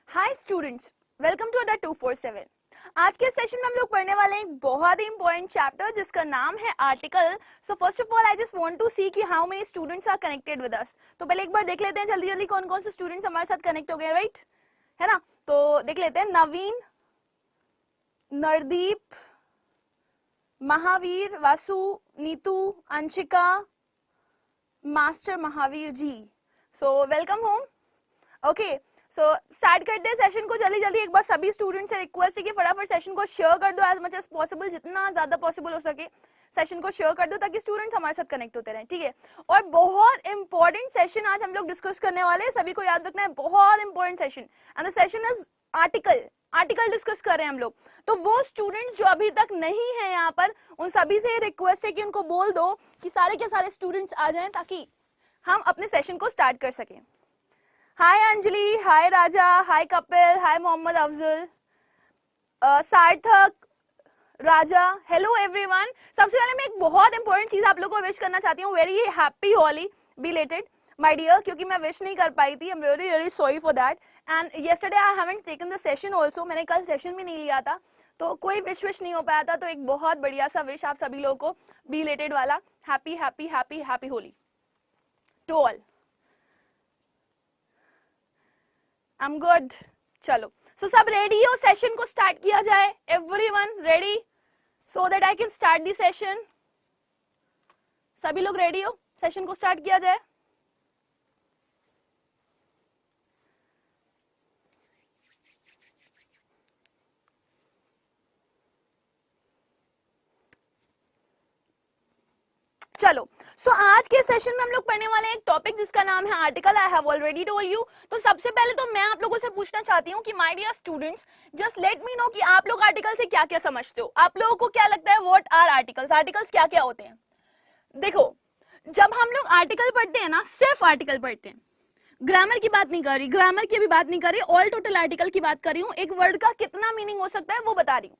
Hi students, welcome to अड्डा 247। आज के सेशन में हम लोग पढ़ने वाले हैं एक बहुत ही इंपॉर्टेंट चैप्टर जिसका नाम है article. So first of all I just want to see कि how many students are connected with us. तो पहले एक बार देख लेते हैं जल्दी जल्दी कौन कौन से स्टूडेंट्स हमारे साथ कनेक्ट हो गए, राइट? है ना? तो देख लेते हैं। Naveen, Nardeep, Mahavir, Vasu, Neetu, Anshika, master Mahavir ji. So welcome home. Okay, so start करते हैं सेशन को जल्दी जल्दी। एक बार सभी स्टूडेंट से रिक्वेस्ट है कि फटाफट सेशन को शेयर कर दो एज मच एज पॉसिबल, जितना ज्यादा पॉसिबल हो सके सेशन को शेयर कर दो ताकि स्टूडेंट्स हमारे साथ कनेक्ट होते रहें, ठीक है? और बहुत इंपॉर्टेंट सेशन आज हम लोग डिस्कस करने वाले हैं, सभी को याद रखना है, बहुत important session. And the session is article discuss कर रहे हैं हम लोग। तो वो स्टूडेंट्स जो अभी तक नहीं है यहाँ पर, उन सभी से रिक्वेस्ट है कि उनको बोल दो कि सारे के सारे स्टूडेंट्स आ जाएं ताकि हम अपने सेशन को स्टार्ट कर सकें। हाय अंजलि, हाय राजा, हाय कपिल, हाय मोहम्मद अफजल, सार्थक, राजा, हेलो एवरीवन। सबसे पहले मैं एक बहुत इंपॉर्टेंट चीज आप लोगों को विश करना चाहती हूँ, very happy Holi belated my dear, क्योंकि मैं विश नहीं कर पाई थी। I am really really sorry for that. And yesterday I haven't taken the session also, मैंने कल सेशन भी नहीं लिया था तो कोई विश नहीं हो पाया था। तो एक बहुत बढ़िया सा विश आप सभी लोगों को बिलेटेड वाला, happy happy happy happy Holi to all. I'm good. चलो, so सब रेडी हो? सेशन को स्टार्ट किया जाए। Everyone ready? So that I can start the session. सभी लोग रेडी हो? सेशन को स्टार्ट किया जाए। चलो, सो आज के सेशन में हम लोग पढ़ने वाले हैं एक टॉपिक जिसका नाम है article. I have already told you. तो सबसे पहले तो मैं आप लोगों से पूछना चाहती हूँ कि my dear students, just let me know कि आप लोग आर्टिकल से क्या क्या समझते हो। आप लोगों को क्या लगता है व्हाट आर आर्टिकल्स? आर्टिकल्स क्या क्या होते हैं? देखो, जब हम लोग आर्टिकल पढ़ते हैं ना, सिर्फ आर्टिकल पढ़ते हैं, ग्रामर की बात नहीं कर रही, ग्रामर की भी बात नहीं कर रही, ऑल टोटल आर्टिकल की बात कर रही हूँ। एक वर्ड का कितना मीनिंग हो सकता है वो बता रही हूँ,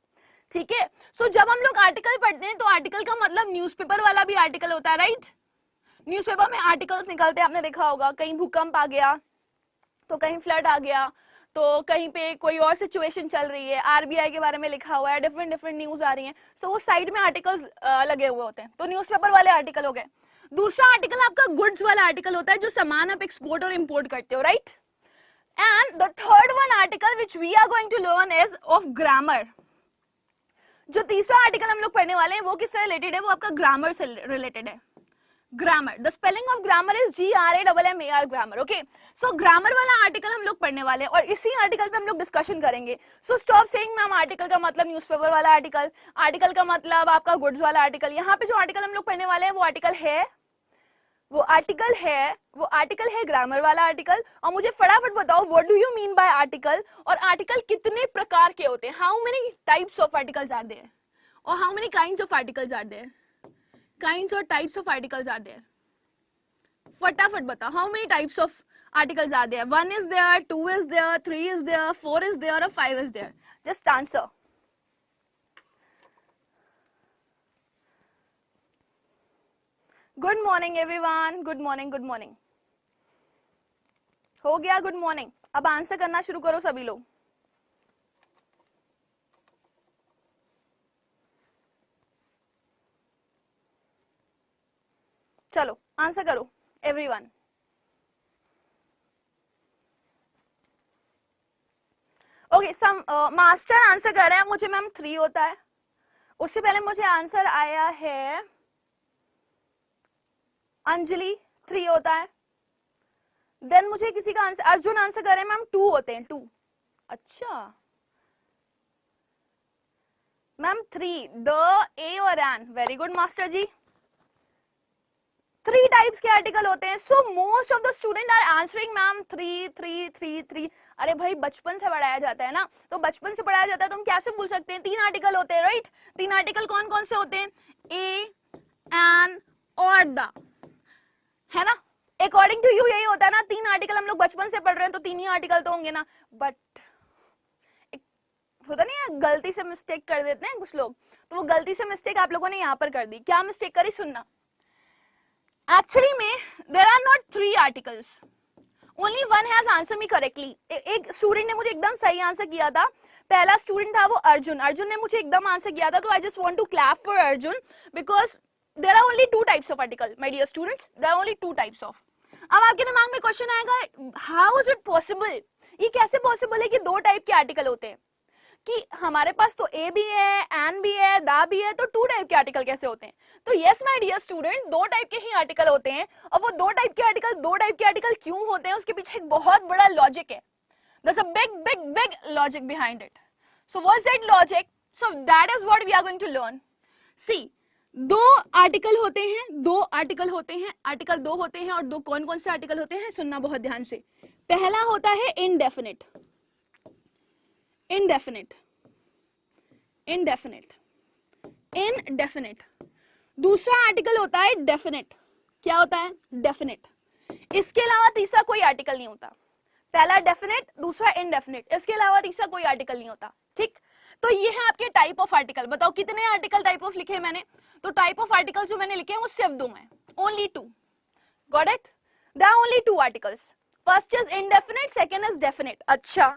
ठीक है? सो जब हम लोग आर्टिकल पढ़ते हैं तो आर्टिकल का मतलब न्यूज़पेपर वाला भी आर्टिकल होता है, राइट? न्यूज़पेपर में आर्टिकल्स निकलते हैं, आपने देखा होगा। कहीं भूकंप आ गया तो कहीं फ्लड आ गया, तो कहीं पे कोई और सिचुएशन चल रही है, आरबीआई के बारे में लिखा हुआ है, डिफरेंट डिफरेंट न्यूज आ रही हैं। सो वो साइड में आर्टिकल्स लगे हुए होते हैं, तो न्यूज़पेपर वाले आर्टिकल हो गए। दूसरा आर्टिकल आपका गुड्स वाला आर्टिकल होता है, जो सामान आप एक्सपोर्ट और इंपोर्ट करते हो, right? And the third one article which we are going to learn is of grammar. जो तीसरा आर्टिकल हम लोग पढ़ने वाले हैं वो किससे रिलेटेड है? वो आपका ग्रामर से रिलेटेड है। Grammar, the spelling of grammar is GRAMMAR, grammar. Okay, so grammar वाला आर्टिकल हम लोग पढ़ने वाले हैं और इसी आर्टिकल पे हम लोग डिस्कशन करेंगे। So stop saying ma'am article का मतलब न्यूज़पेपर वाला आर्टिकल, आर्टिकल का मतलब आपका गुड्स वाला आर्टिकल। यहाँ पे जो आर्टिकल हम लोग पढ़ने वाले हैं वो आर्टिकल है ग्रामर वाला आर्टिकल। और मुझे फटाफट बताओ what do you mean by article, और आर्टिकल कितने प्रकार के होते हैं? How many types of articles are there, और how many kinds of articles are there? Kinds or types of articles are there? फटाफट बताओ, how many types of articles are there? 1 is there, 2 is there, 3 is there, 4 is there, or 5 is there? Just answer. Good morning everyone. Good morning, good morning. हो गया good morning? अब answer करना शुरू करो सभी लोग। चलो आंसर करो एवरीवन। ओके, सम मास्टर आंसर कर रहे हैं मुझे मैम 3 होता है। उससे पहले मुझे आंसर आया है अंजलि 3 होता है। देन मुझे किसी का आंसर, अर्जुन आंसर कर रहे हैं मैम 2 होते हैं, 2। अच्छा मैम 3, द, ए और an. Very good master ji. 3 types के आर्टिकल होते हैं। So most of the student are answering ma'am 3 3 3 3। अरे भाई बचपन से पढ़ाया जाता है ना, तो बचपन से पढ़ाया जाता है तो हम कैसे भूल सकते हैं? 3 आर्टिकल होते हैं, राइट? 3 आर्टिकल कौन कौन से होते हैं? ए, एन और द, है ना? अकॉर्डिंग टू यू यही होता है ना? 3 आर्टिकल हम लोग बचपन से पढ़ रहे हैं तो 3 ही आर्टिकल तो होंगे ना। बट होता नहीं है, गलती से मिस्टेक कर देते हैं कुछ लोग, तो वो गलती से मिस्टेक आप लोगों ने यहाँ पर कर दी। क्या मिस्टेक करी? सुनना, एक्चुअली में there are not 3 articles, only one has answer me correctly. एक स्टूडेंट ने मुझे एकदम सही आंसर किया था, पहला स्टूडेंट था वो अर्जुन। अर्जुन ने मुझे एकदम आंसर किया था, तो I just want to clap for Arjun because there are only 2 types of article my dear students, there are only 2 types of. अब आपके दिमाग में क्वेश्चन आएगा, हाउ इज इट पॉसिबल, ये कैसे पॉसिबल है कि 2 टाइप के आर्टिकल होते हैं, कि हमारे पास तो ए भी है, एन भी है, दा भी है, तो 2 टाइप के आर्टिकल कैसे होते हैं? तो yes my dear student, 2 type के ही आर्टिकल होते हैं। और वो 2 टाइप के आर्टिकल क्यों होते हैं, उसके पीछे एक बहुत बड़ा लॉजिक है। There's a big logic behind it. So what's that logic? So that is what we are going to learn. See, 2 article होते हैं, 2 आर्टिकल होते हैं, आर्टिकल 2 होते हैं, और 2 कौन कौन से आर्टिकल होते हैं, सुनना बहुत ध्यान से। पहला होता है indefinite, indefinite, indefinite, indefinite। दूसरा आर्टिकल होता है definite। क्या होता है? definite। इसके अलावा तीसरा कोई आर्टिकल नहीं होता। पहला डेफिनेट, दूसरा इनडेफिनेट, इसके अलावा तीसरा कोई आर्टिकल नहीं होता। ठीक, तो ये है आपके टाइप ऑफ आर्टिकल। बताओ कितने आर्टिकल टाइप ऑफ लिखे मैंने? तो टाइप ऑफ आर्टिकल जो मैंने लिखे हैं वो सिर्फ 2 हैं, only 2। Got it? There are only 2 articles, first is indefinite, second is definite. अच्छा,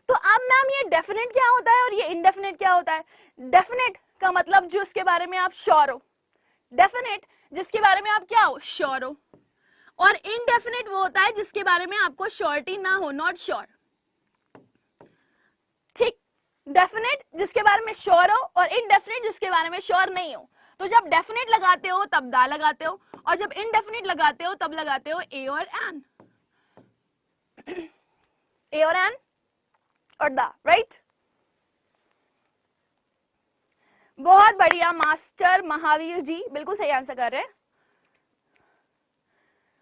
तो अब मैम ये डेफिनेट क्या होता है और ये इनडेफिनेट क्या होता है? डेफिनेट का मतलब जो इसके बारे में आप श्योर हो, डेफिनेट जिसके बारे में आप क्या हो, श्योर हो, और इनडेफिनेट वो होता है जिसके बारे में आपको श्योरिटी ना हो, नॉट श्योर। ठीक, डेफिनेट जिसके बारे में श्योर हो और इनडेफिनेट जिसके बारे में श्योर नहीं हो। तो जब डेफिनेट लगाते हो तब दा लगाते हो, और जब इनडेफिनेट लगाते हो तब लगाते हो ए और एन, ए और एन और दा, राइट? बहुत बढ़िया मास्टर महावीर जी, बिल्कुल सही आंसर कर रहे हैं।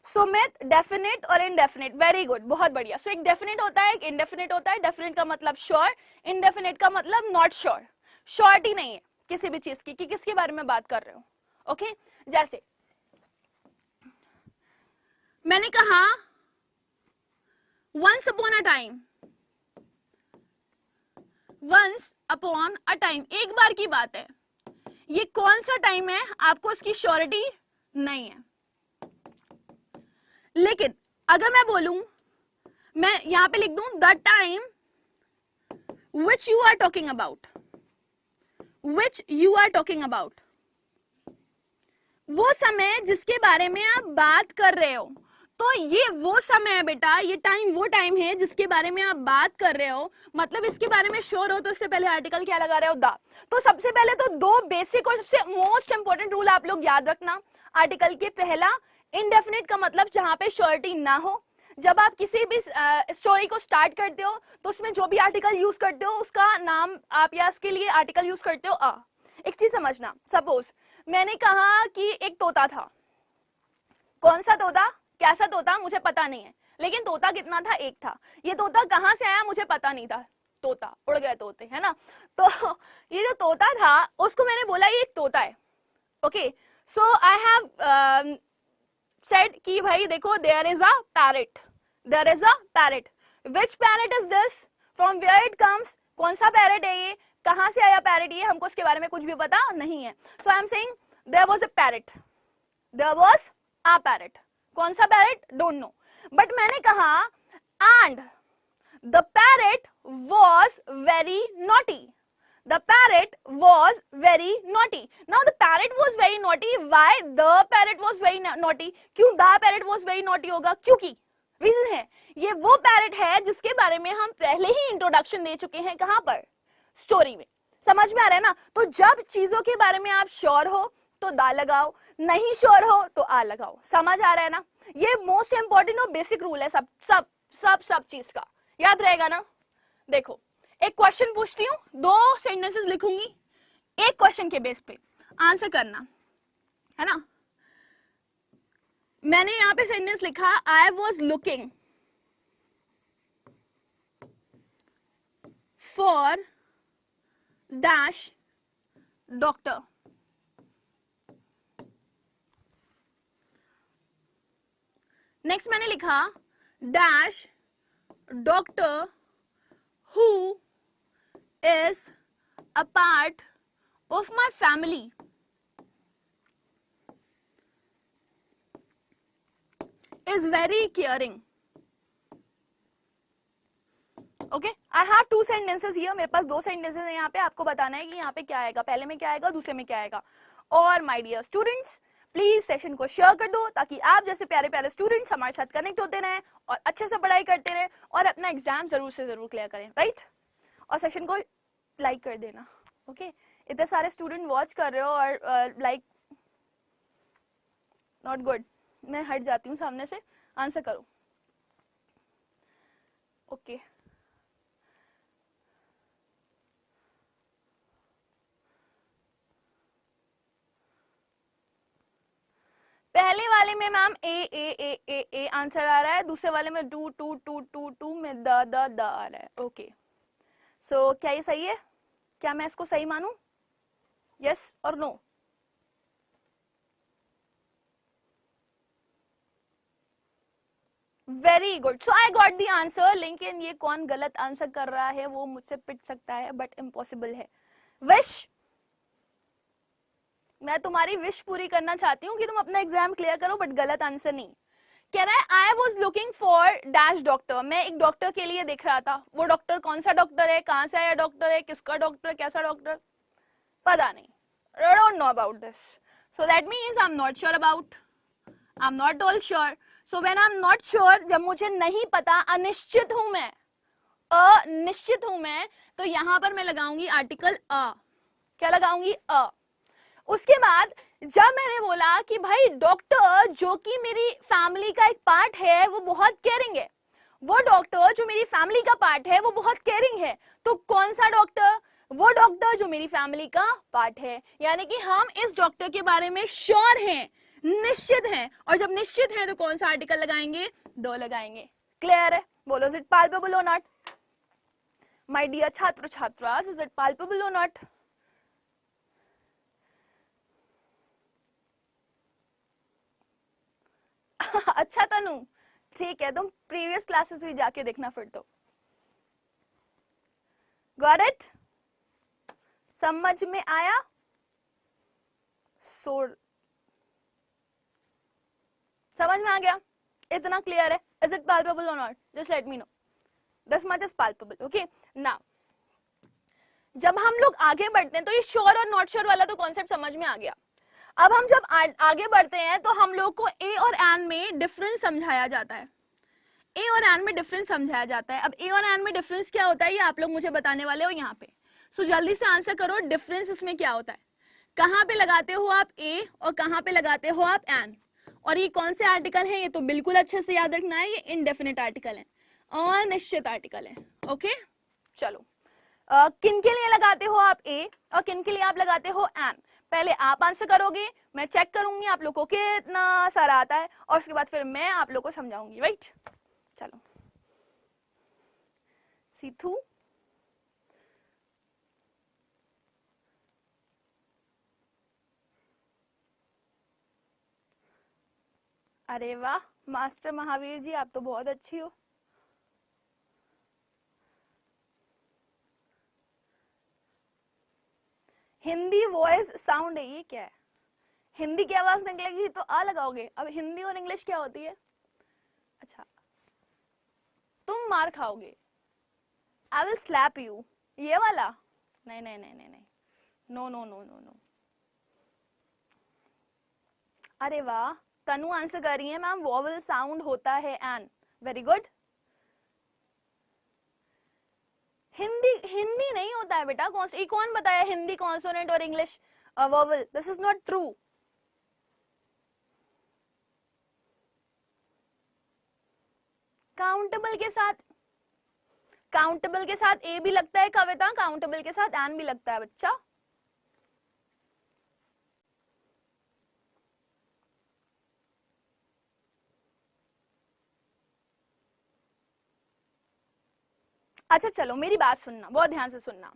सुमित, डेफिनेट और इनडेफिनेट, वेरी गुड, बहुत बढ़िया। सो एक डेफिनेट होता है, एक इनडेफिनेट होता है। डेफिनेट का मतलब श्योर, इनडेफिनेट का मतलब नॉट श्योर, श्योरिटी नहीं है किसी भी चीज की कि किसके बारे में बात कर रहे हो। ओके, जैसे मैंने कहा once upon a time, once upon a time, एक बार की बात है। ये कौन सा टाइम है, आपको इसकी श्योरिटी नहीं है। लेकिन अगर मैं बोलूं, मैं यहां पे लिख दूं the time which you are talking about, which you are talking about, वो समय जिसके बारे में आप बात कर रहे हो, तो ये वो समय है बेटा, ये टाइम वो टाइम है जिसके बारे में आप बात कर रहे हो। मतलब इसके बारे में श्योर हो तो इससे पहले आर्टिकल क्या लगा रहे हो, दा। तो सबसे पहले तो 2 बेसिक और सबसे मोस्ट इंपॉर्टेंट रूल आप लोग याद रखना आर्टिकल के। पहला, इनडेफिनेट का मतलब जहां पे श्योरिटी ना हो। जब आप किसी भी स्टोरी को स्टार्ट करते हो तो उसमें जो भी आर्टिकल यूज करते हो उसका नाम आप या उसके लिए आर्टिकल यूज करते हो आ। एक चीज समझना, सपोज मैंने कहा कि एक तोता था, कौन सा तोता, कैसा तोता मुझे पता नहीं है, लेकिन तोता कितना था, एक था। ये तोता कहां से आया मुझे पता नहीं था, तोता उड़ गए तोते, है ना। तो ये जो तोता था उसको मैंने बोला ये एक तोता है। Okay, so I have said कि भाई देखो there is a parrot, there is a parrot. Which parrot is this, from where it comes, कौन सा पैरेट है ये, कहां से आया पैरेट, ये हमको इसके बारे में कुछ भी पता नहीं है। So I am saying there was a parrot, there was a parrot. कौन सा पैरेट, डोंट नो, बट मैंने कहा and the parrot was very naughty, the parrot was very naughty. Now the parrot was very naughty. Why the parrot was very naughty? क्यों the parrot was very naughty होगा, क्योंकि reason है ये वो parrot है जिसके बारे में हम पहले ही इंट्रोडक्शन दे चुके हैं, कहां पर, स्टोरी में। समझ में आ रहा है ना। तो जब चीजों के बारे में आप श्योर हो तो दा लगाओ, नहीं श्योर हो तो आ लगाओ। समझ आ रहा है ना, ये मोस्ट इंपॉर्टेंट और बेसिक रूल है सब सब सब सब चीज का, याद रहेगा ना। देखो एक क्वेश्चन पूछती हूँ, 2 सेंटेंसेस लिखूंगी, एक क्वेश्चन के बेस पे आंसर करना है ना। मैंने यहां पे सेंटेंस लिखा, I was looking for dash doctor. Next मैंने लिखा dash doctor who is a part of my family, is very caring, okay, I have 2 sentences here, मेरे पास 2 सेंटेंसेस हैं यहाँ पे, आपको बताना है कि यहाँ पे क्या आएगा, पहले में क्या आएगा, दूसरे में क्या आएगा। और my dear students, please session को शेयर कर दो ताकि आप जैसे प्यारे प्यारे स्टूडेंट्स हमारे साथ कनेक्ट होते रहें और अच्छे से पढ़ाई करते रहें और अपना एग्जाम जरूर से जरूर क्लियर करें, राइट। और सेशन को लाइक कर देना, ओके। इतने सारे स्टूडेंट वॉच कर रहे हो और लाइक नॉट गुड, मैं हट जाती हूँ सामने से, आंसर करो, ओके। पहले वाले में मैम ए आंसर आ रहा है, दूसरे वाले में two two two two two में द आ रहा है, ओके। सो क्या ये सही है, क्या मैं इसको सही मानूं, यस और no? Very good, so I got the answer, लेकिन ये कौन गलत आंसर कर रहा है वो मुझसे पिट सकता है बट इम्पॉसिबल है। विश, मैं तुम्हारी विश पूरी करना चाहती हूँ कि तुम अपना एग्जाम क्लियर करो बट गलत आंसर नहीं। कह रहा है I was looking for dash doctor, मैं एक डॉक्टर के लिए देख रहा था, वो डॉक्टर कौन सा डॉक्टर है, कहाँ से आया डॉक्टर है, किसका डॉक्टर, कैसा डॉक्टर, पता नहीं, I don't know about this, so that means I'm not sure about, I'm not all sure, so when I'm not sure, जब मुझे नहीं पता, अनिश्चित हूं मैं, अनिश्चित हूं मैं, तो यहां पर मैं लगाऊंगी आर्टिकल अ, क्या लगाऊंगी, अ। उसके बाद जब मैंने बोला कि भाई डॉक्टर जो कि मेरी फैमिली का एक पार्ट है वो बहुत केयरिंग है, वो डॉक्टर जो मेरी फैमिली का पार्ट है वो बहुत केयरिंग है, तो कौन सा डॉक्टर, वो डॉक्टर जो मेरी फैमिली का पार्ट है, यानी कि हम इस डॉक्टर के बारे में श्योर हैं, निश्चित हैं, और जब निश्चित हैं तो कौन सा आर्टिकल लगाएंगे, दो लगाएंगे। क्लियर है, बोलो, इज इट पाल्पेबल और नॉट? माय डियर छात्र छात्रास, इज इट पाल्पेबल और नॉट? अच्छा तनु, ठीक है, तुम प्रीवियस क्लासेस भी जाके देखना फिर तो। गॉट इट, समझ में आया? समझ में आ गया, इतना क्लियर है? इज इट पाल्पेबल और not? Just let me no, this much is palpable, okay. Now जब हम लोग आगे बढ़ते हैं तो ये श्योर और नॉट श्योर वाला तो कॉन्सेप्ट समझ में आ गया। अब हम जब आगे बढ़ते हैं तो हम लोग को ए और एन में डिफरेंस समझाया जाता है, ए और एन में डिफरेंस समझाया जाता है। अब ए और एन में डिफरेंस क्या होता है ये आप लोग मुझे बताने वाले हो यहाँ पे, सो जल्दी से आंसर करो, डिफरेंस इसमें क्या होता है, कहाँ पे लगाते हो आप ए और कहाँ पे लगाते हो आप एन, और ये कौन से आर्टिकल है, ये तो बिल्कुल अच्छे से याद रखना है, ये इनडेफिनेट आर्टिकल है, अनिश्चित आर्टिकल है, ओके। चलो किन के लिए लगाते हो आप ए और किन के लिए आप लगाते हो एन, पहले आप आंसर करोगे, मैं चेक करूंगी आप लोग को कितना सारा आता है, और उसके बाद फिर मैं आप लोग को समझाऊंगी, राइट। चलो सीथू, अरे वाह मास्टर महावीर जी, आप तो बहुत अच्छी हो। हिंदी वॉइस साउंड है, ये क्या है, हिंदी की आवाज निकलेगी तो आ लगाओगे। अब हिंदी और इंग्लिश क्या होती है, अच्छा तुम मार खाओगे, आई विल स्लैप यू, ये वाला नहीं नहीं नहीं नहीं नहीं, no no no no no. अरे वाह तनु आंसर कर रही है मैम, वॉवल साउंड होता है an, very good. Hindi Hindi नहीं होता है बेटा, कौन बताया हिंदी कॉन्सोनेंट और English vowel, this is not true. Countable के साथ ए भी लगता है कविता, काउंटेबल के साथ एन भी लगता है बच्चा। अच्छा चलो मेरी बात सुनना, बहुत ध्यान से सुनना।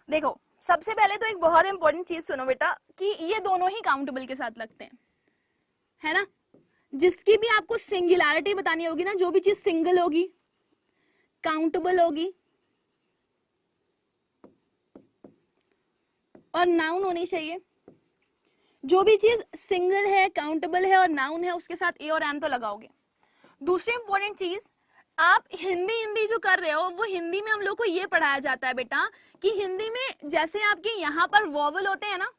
देखो सबसे पहले तो एक बहुत इंपॉर्टेंट चीज सुनो बेटा, कि ये दोनों ही काउंटेबल के साथ लगते हैं, है ना। जिसकी भी आपको सिंगुलैरिटी बतानी होगी ना, जो भी चीज सिंगल होगी काउंटेबल होगी और नाउन होनी चाहिए, जो भी चीज सिंगल है काउंटेबल है और नाउन है उसके साथ ए और एन तो लगाओगे। दूसरी इंपॉर्टेंट चीज, आप हिंदी हिंदी जो कर रहे हो वो हिंदी में हम लोग को ये पढ़ाया जाता है बेटा कि हिंदी में जैसे आपके यहाँ पर वोवल होते हैं ना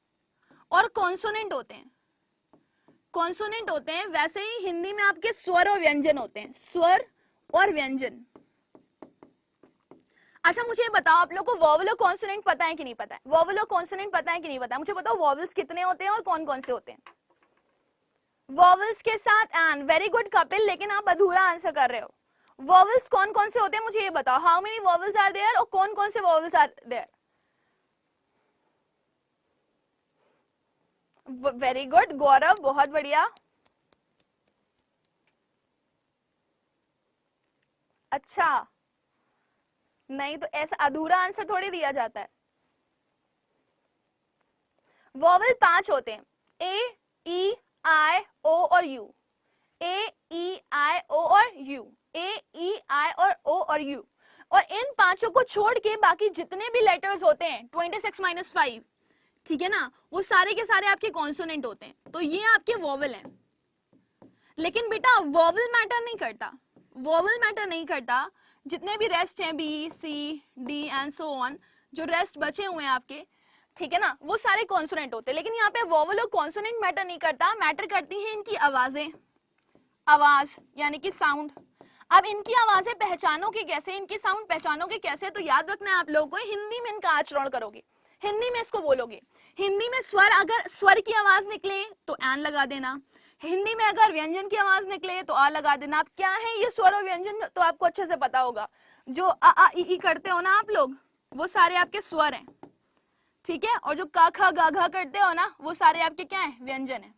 और कॉन्सोनेंट होते हैं, कॉन्सोनेंट होते हैं, वैसे ही हिंदी में आपके स्वर और व्यंजन होते हैं, स्वर और व्यंजन। अच्छा मुझे ये बताओ आप लोग को वोवल और कॉन्सोनेंट पता है कि नहीं पता है? वोवल और कॉन्सोनेंट पता है कि नहीं पता है? मुझे बताओ वोवल्स कितने होते हैं और कौन कौन से होते हैं? वोवल्स के साथ एन, वेरी गुड कपिल, लेकिन आप अधूरा आंसर कर रहे हो। वोवल्स कौन कौन से होते हैं मुझे ये बताओ, how many vowels are there और कौन कौन से vowels are there? Very good Gaurav, बहुत बढ़िया। अच्छा नहीं तो ऐसा अधूरा आंसर थोड़ी दिया जाता है। वोवल 5 होते हैं, ए ई आई ओ और यू, ए ई आई ओ और यू, ए ई आई और ओ और यू, और इन पांचों को छोड़ के बाकी जितने भी लेटर्स होते हैं 26-5, ठीक है ना, वो सारे के सारे आपके कॉन्सोनेंट होते हैं, तो ये आपके वोवल हैं। लेकिन बेटा वोवल मैटर नहीं करता, वोवल मैटर नहीं करता, जितने भी रेस्ट हैं B C D and so on, जो रेस्ट बचे हुए हैं आपके, ठीक है ना, वो सारे कॉन्सोनेंट होते हैं। लेकिन यहाँ पे वोवल और कॉन्सोनेंट मैटर नहीं करता, मैटर करती हैं इनकी आवाजें, आवाज यानी कि साउंड। अब इनकी आवाजें पहचानोगे कैसे, इनकी साउंड पहचानोगे कैसे? तो याद रखना है आप लोगों को, हिंदी में इनका आचरण करोगे, हिंदी में इसको बोलोगे। हिंदी में स्वर, अगर स्वर की आवाज निकले तो एन लगा देना, हिंदी में अगर व्यंजन की आवाज निकले तो आ लगा देना। अब क्या है ये स्वर और व्यंजन, तो आपको अच्छे से पता होगा, जो आ ई करते हो ना आप लोग, वो सारे आपके स्वर हैं, ठीक है, और जो का खा गा घा करते हो ना, वो सारे आपके क्या है, व्यंजन है।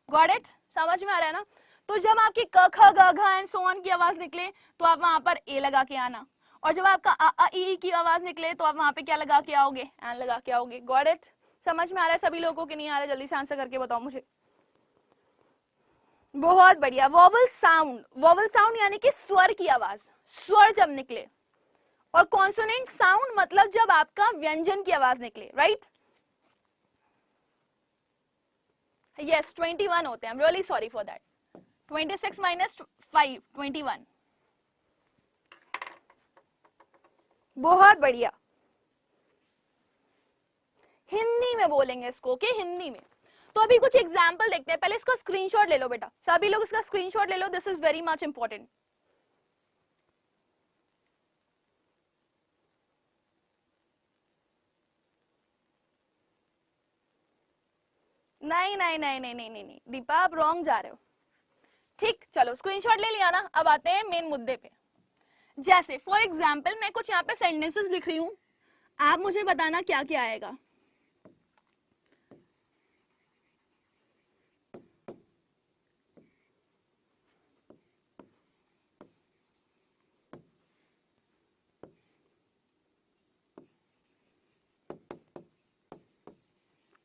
Got it? समझ में आ रहा है ना? तो जब आपकी क ख ग घ एंड सो ऑन की आवाज निकले तो आप वहां पर ए लगा के आना, और जब आपका आ ई की आवाज निकले तो आप वहां पे क्या लगा के आओगे, एन लगा के आओगे। Got it? समझ में आ रहा है सभी लोगों के? नहीं आ रहा है? जल्दी से आंसर करके बताओ मुझे। बहुत बढ़िया। वोवल साउंड, वोवल साउंड यानी कि स्वर की आवाज, स्वर जब निकले, और कॉन्सोनेंट साउंड मतलब जब आपका व्यंजन की आवाज निकले, राइट? यस 21 होते हैं, आई am really sorry for that. 26-5 21। बहुत बढ़िया, हिंदी में बोलेंगे इसको, ओके, हिंदी में। तो अभी कुछ एग्जाम्पल देखते हैं, पहले इसका स्क्रीनशॉट ले लो बेटा, सभी लोग इसका स्क्रीनशॉट ले लो, this is very much important. नहीं नहीं नहीं नहीं नहीं नहीं नहीं दीपा, आप रॉन्ग जा रहे हो। ठीक, चलो स्क्रीनशॉट ले लिया ना, अब आते हैं मेन मुद्दे पे। जैसे फॉर एग्जाम्पल मैं कुछ यहाँ पे सेंटेंसेस लिख रही हूँ, आप मुझे बताना क्या क्या आएगा।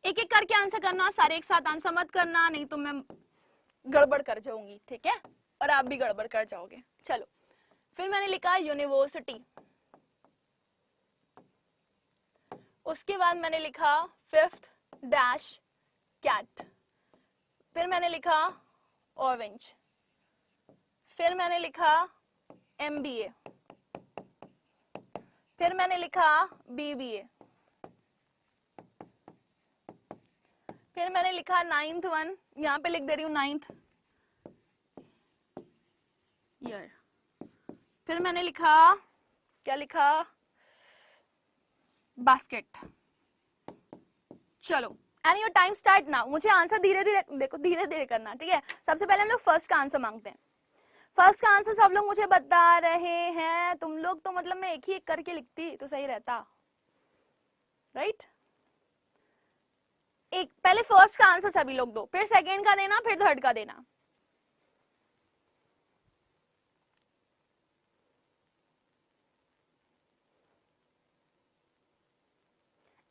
एक एक करके आंसर करना, सारे एक साथ आंसर मत करना, नहीं तो मैं गड़बड़ कर जाऊंगी, ठीक है, और आप भी गड़बड़ कर जाओगे। चलो, फिर मैंने लिखा यूनिवर्सिटी, उसके बाद मैंने लिखा 5th डैश कैट, फिर मैंने लिखा ऑरेंज, फिर मैंने लिखा MBA, फिर मैंने लिखा BBA, फिर मैंने लिखा 9th वन, यहां पे लिख दे रही हूं 9th ईयर, फिर मैंने लिखा, क्या लिखा, बास्केट। चलो, and your time start now. मुझे आंसर धीरे धीरे, देखो धीरे धीरे करना, ठीक है। सबसे पहले हम लोग फर्स्ट का आंसर मांगते हैं। फर्स्ट का आंसर सब लोग मुझे बता रहे हैं, तुम लोग तो मतलब मैं एक ही एक करके लिखती तो सही रहता, राइट? एक पहले फर्स्ट का आंसर सभी लोग दो, फिर सेकेंड का देना, फिर थर्ड का देना।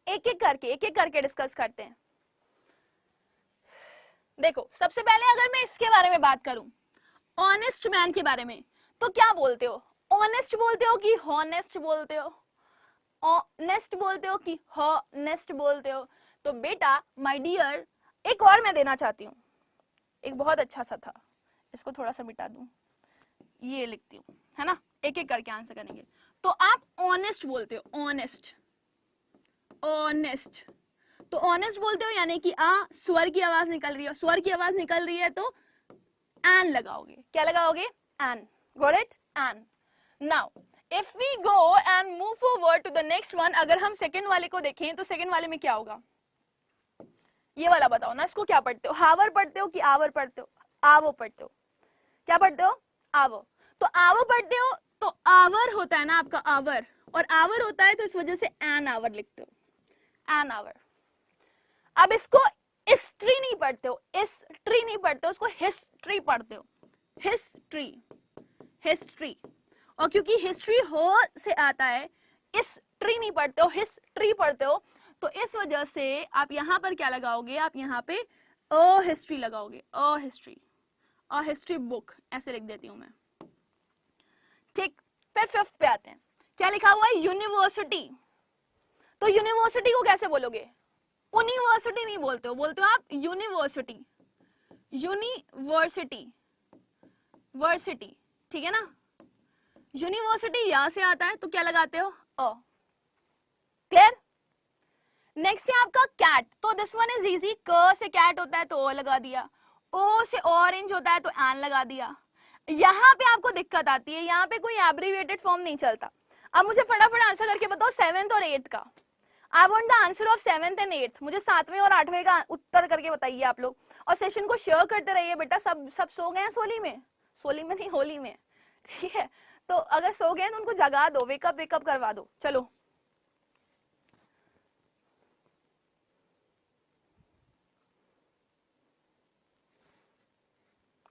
एक एक करके डिस्कस करते हैं। देखो, सबसे पहले अगर मैं इसके बारे में बात करूं, ऑनेस्ट मैन के बारे में, तो क्या बोलते हो? ऑनेस्ट बोलते हो कि हॉनेस्ट बोलते हो? ऑनेस्ट बोलते हो कि हॉनेस्ट बोलते हो? तो बेटा माय डियर, एक और मैं देना चाहती हूँ, एक बहुत अच्छा सा था, इसको थोड़ा सा मिटा दूं। ये लिखती हूँ, है ना, एक एक करके आंसर करेंगे। तो आप ऑनेस्ट बोलते हो, ऑनेस्ट, ऑनेस्ट, तो ऑनेस्ट बोलते हो यानी कि स्वर की आवाज निकल रही है, स्वर की आवाज निकल रही है तो एन लगाओगे, क्या लगाओगे, an, got it, an. Now if we go and move forward to the next one, अगर हम सेकंड वाले को देखें तो सेकंड वाले में क्या होगा, ये वाला बताओ ना, इसको क्या पढ़ते हो, हावर पढ़ते हो कि आवर पढ़ते हो, आवो पढ़ते हो, क्या पढ़ते हो, आवो, तो आवो पढ़ते हो, तो आवर होता है ना आपका आवर, और आवर होता है तो इस वजह से एन आवर लिखते हो, एन आवर। अब इसको हिस्ट्री नहीं पढ़ते हो, हिस्ट्री नहीं पढ़ते हो, उसको हिस्ट्री पढ़ते हो, हिस्ट्री, हिस्ट्री, और क्योंकि हिस्ट्री हो से आता है, हिस्ट्री नहीं पढ़ते हो, हिस्ट्री पढ़ते हो, तो इस वजह से आप यहां पर क्या लगाओगे, आप यहां पे अ हिस्ट्री लगाओगे, a history, a history book, ऐसे लिख देती हूं मैं, ठीक। फिर फिफ्थ पे आते हैं, क्या लिखा हुआ है, यूनिवर्सिटी, तो यूनिवर्सिटी को कैसे बोलोगे, यूनिवर्सिटी नहीं बोलते हो, बोलते हो आप यूनिवर्सिटी, यूनिवर्सिटी, वर्सिटी, ठीक है ना, यूनिवर्सिटी यहां से आता है तो क्या लगाते हो, अ, क्लियर। नेक्स्ट है आपका कैट, तो दिस वन इज इजी, क से कैट होता है तो ओ लगा दिया, ओ से ऑरेंज होता है तो एन लगा दिया। यहाँ पे आपको दिक्कत आती है, यहाँ पे कोई एब्रीविएटेड फॉर्म नहीं चलता। अब मुझे फटाफट आंसर करके बताओ सेवेंथ और एट्थ का, I want the answer of seventh and eighth, मुझे 7वें और 8वें का उत्तर करके बताइए आप लोग, और सेशन को शेयर करते रहिए बेटा, सब सो गए हैं सोली में, सोली में नहीं होली में, ठीक है, तो अगर सो गए तो उनको जगा दो, वेकअप वेकअप करवा दो, चलो।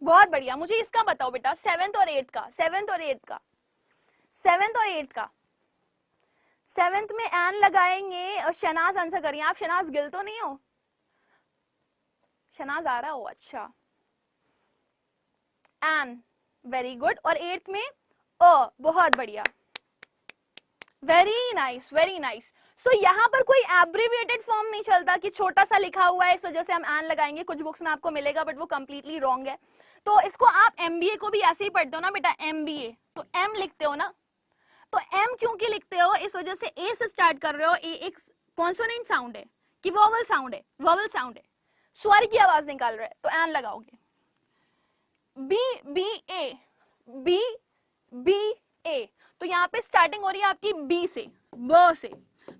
बहुत बढ़िया, मुझे इसका बताओ बेटा, सेवेंथ और एट्थ का, सेवेंथ और एट्थ का, सेवेंथ और एट्थ का, सेवेंथ में एन लगाएंगे और शहनाज आंसर करिए, आप शहनाज गिल तो नहीं हो, शहनाज आ रहा हो, अच्छा, एन, वेरी गुड, और एट्थ में अ, बहुत बढ़िया, वेरी नाइस, वेरी नाइस। सो यहाँ पर कोई एब्रीविएटेड फॉर्म नहीं चलता कि छोटा सा लिखा हुआ है इस वजह से हम एन लगाएंगे, कुछ बुक्स में आपको मिलेगा बट वो कंप्लीटली रॉन्ग है, तो इसको आप एमबीए को भी ऐसे ही पढ़ते हो ना बेटा, एमबीए, तो एम लिखते हो ना, तो एम क्योंकि लिखते हो, इस वजह से ए से स्टार्ट कर रहे हो, ए एक कॉन्सोनेंट साउंड है कि वोवल साउंड है, वोवल साउंड है, स्वर की आवाज निकाल रहा है, तो एन लगाओगे। बी बी ए, बी बी ए, तो यहाँ पे स्टार्टिंग हो रही है आपकी बी से, ब से,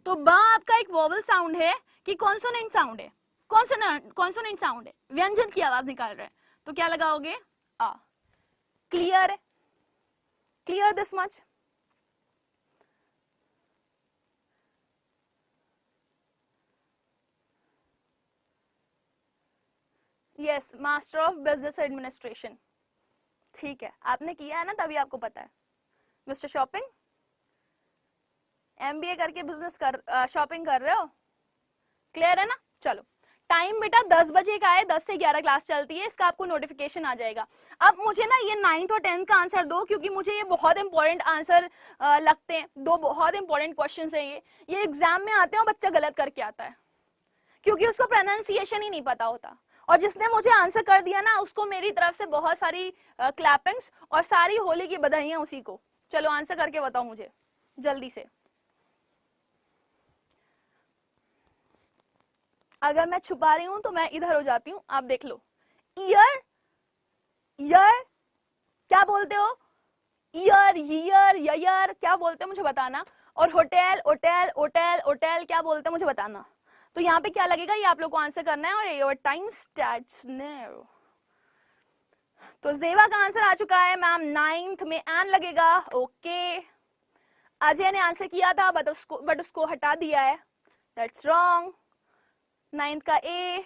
तो ब आपका एक वोवल साउंड है कि कॉन्सोनेंट साउंड है, कॉन्सोनेंट साउंड है, व्यंजन की आवाज निकाल रहा है, तो क्या लगाओगे, आ। क्लियर है, clear this much. Yes, master of business administration, ठीक है, आपने किया है ना तभी आपको पता है। मिस्टर शॉपिंग, एमबीए करके बिजनेस कर शॉपिंग कर रहे हो, क्लियर है ना। चलो, टाइम बेटा 10 बजे का है, 10 से 11 क्लास चलती है, इसका आपको नोटिफिकेशन आ जाएगा। अब मुझे ना ये 9th और 10th का आंसर दो, क्योंकि मुझे ये बहुत इंपॉर्टेंट आंसर लगते हैं, दो बहुत इंपॉर्टेंट क्वेश्चन है ये एग्जाम में आते हैं और बच्चा गलत करके आता है क्योंकि उसको प्रोनाउंसिएशन ही नहीं पता होता, और जिसने मुझे आंसर कर दिया ना उसको मेरी तरफ से बहुत सारी क्लैपिंग्स और सारी होली की बधाइयां उसी को। चलो आंसर करके बताओ मुझे जल्दी से, अगर मैं छुपा रही हूं तो मैं इधर हो जाती हूं, आप देख लो। ईयर, ईयर क्या बोलते हो, ईयर, ईयर, ईयर क्या बोलते हैं मुझे बताना, और होटल, होटल, होटल, होटल क्या बोलते हैं मुझे बताना। तो यहाँ पे क्या लगेगा, ये आप लोग को आंसर करना है, और योर टाइम स्टार्ट्स नाउ। तो जेवा का आंसर आ चुका है मैम, 9th में एन लगेगा, ओके। अजय ने आंसर किया था बट उसको हटा दिया है, दैट्स रॉन्ग। 9th का ए,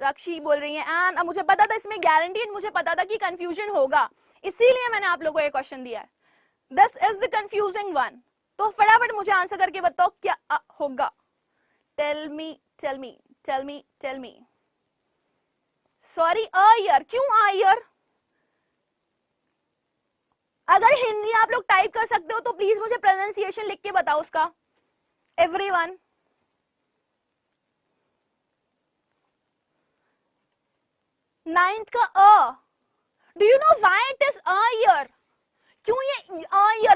रक्षी बोल रही है एन। अब मुझे पता था इसमें गारंटीड, मुझे पता था कि कंफ्यूजन होगा, इसीलिए मैंने आप लोगों को ये क्वेश्चन दिया है, this is the confusing one. तो फटाफट मुझे आंसर करके बताओ क्या होगा, tell me, tell me, tell me, tell me. Sorry, year, क्यों ईयर? अगर हिंदी आप लोग टाइप कर सकते हो तो प्लीज मुझे प्रोनाउंसिएशन लिख के बताओ उसका, एवरीवन। नाइन्थ का uh, do you know why it is a year?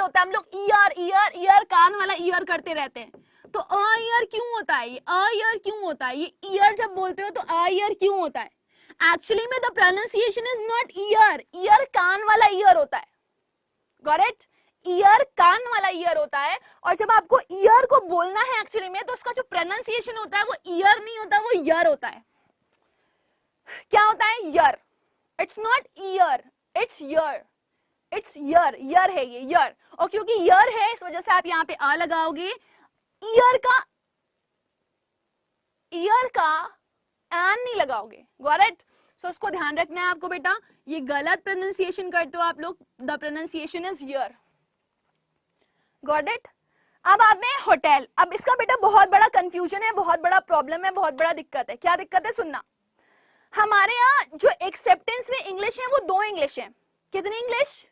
होता है, हम लोग ईयर ईयर ईयर कान वाला ईयर करते रहते हैं, तो अ ईयर क्यों होता है, ये अ ईयर क्यों होता है, ये ईयर जब बोलते हो तो अ ईयर क्यों होता है? एक्चुअली में the pronunciation is not year, year कान वाला ईयर होता है, गॉट इट? ईयर कान वाला ईयर होता है, और जब आपको ईयर को बोलना है एक्चुअली में तो उसका जो प्रोनाउंसिएशन होता है वो ईयर नहीं होता, वो यर होता है। क्या होता है? Year. It's not year, it's year, it's year, year है ये, यर। और क्योंकि यर है इस वजह से आप यहाँ पे आ लगाओगे, ईयर का एन नहीं लगाओगे, गॉट इट? सो इसको ध्यान रखना है आपको बेटा, ये गलत प्रोनाउंसिएशन करते हो आप लोग, the pronunciation is year, got it? अब आते हैं होटल। अब इसका बेटा बहुत बड़ा कंफ्यूजन है, बहुत बड़ा प्रॉब्लम है, बहुत बड़ा दिक्कत है। क्या दिक्कत है? सुनना, हमारे यहाँ जो एक्सेप्टेंस में इंग्लिश है वो दो इंग्लिश है। कितनी इंग्लिश?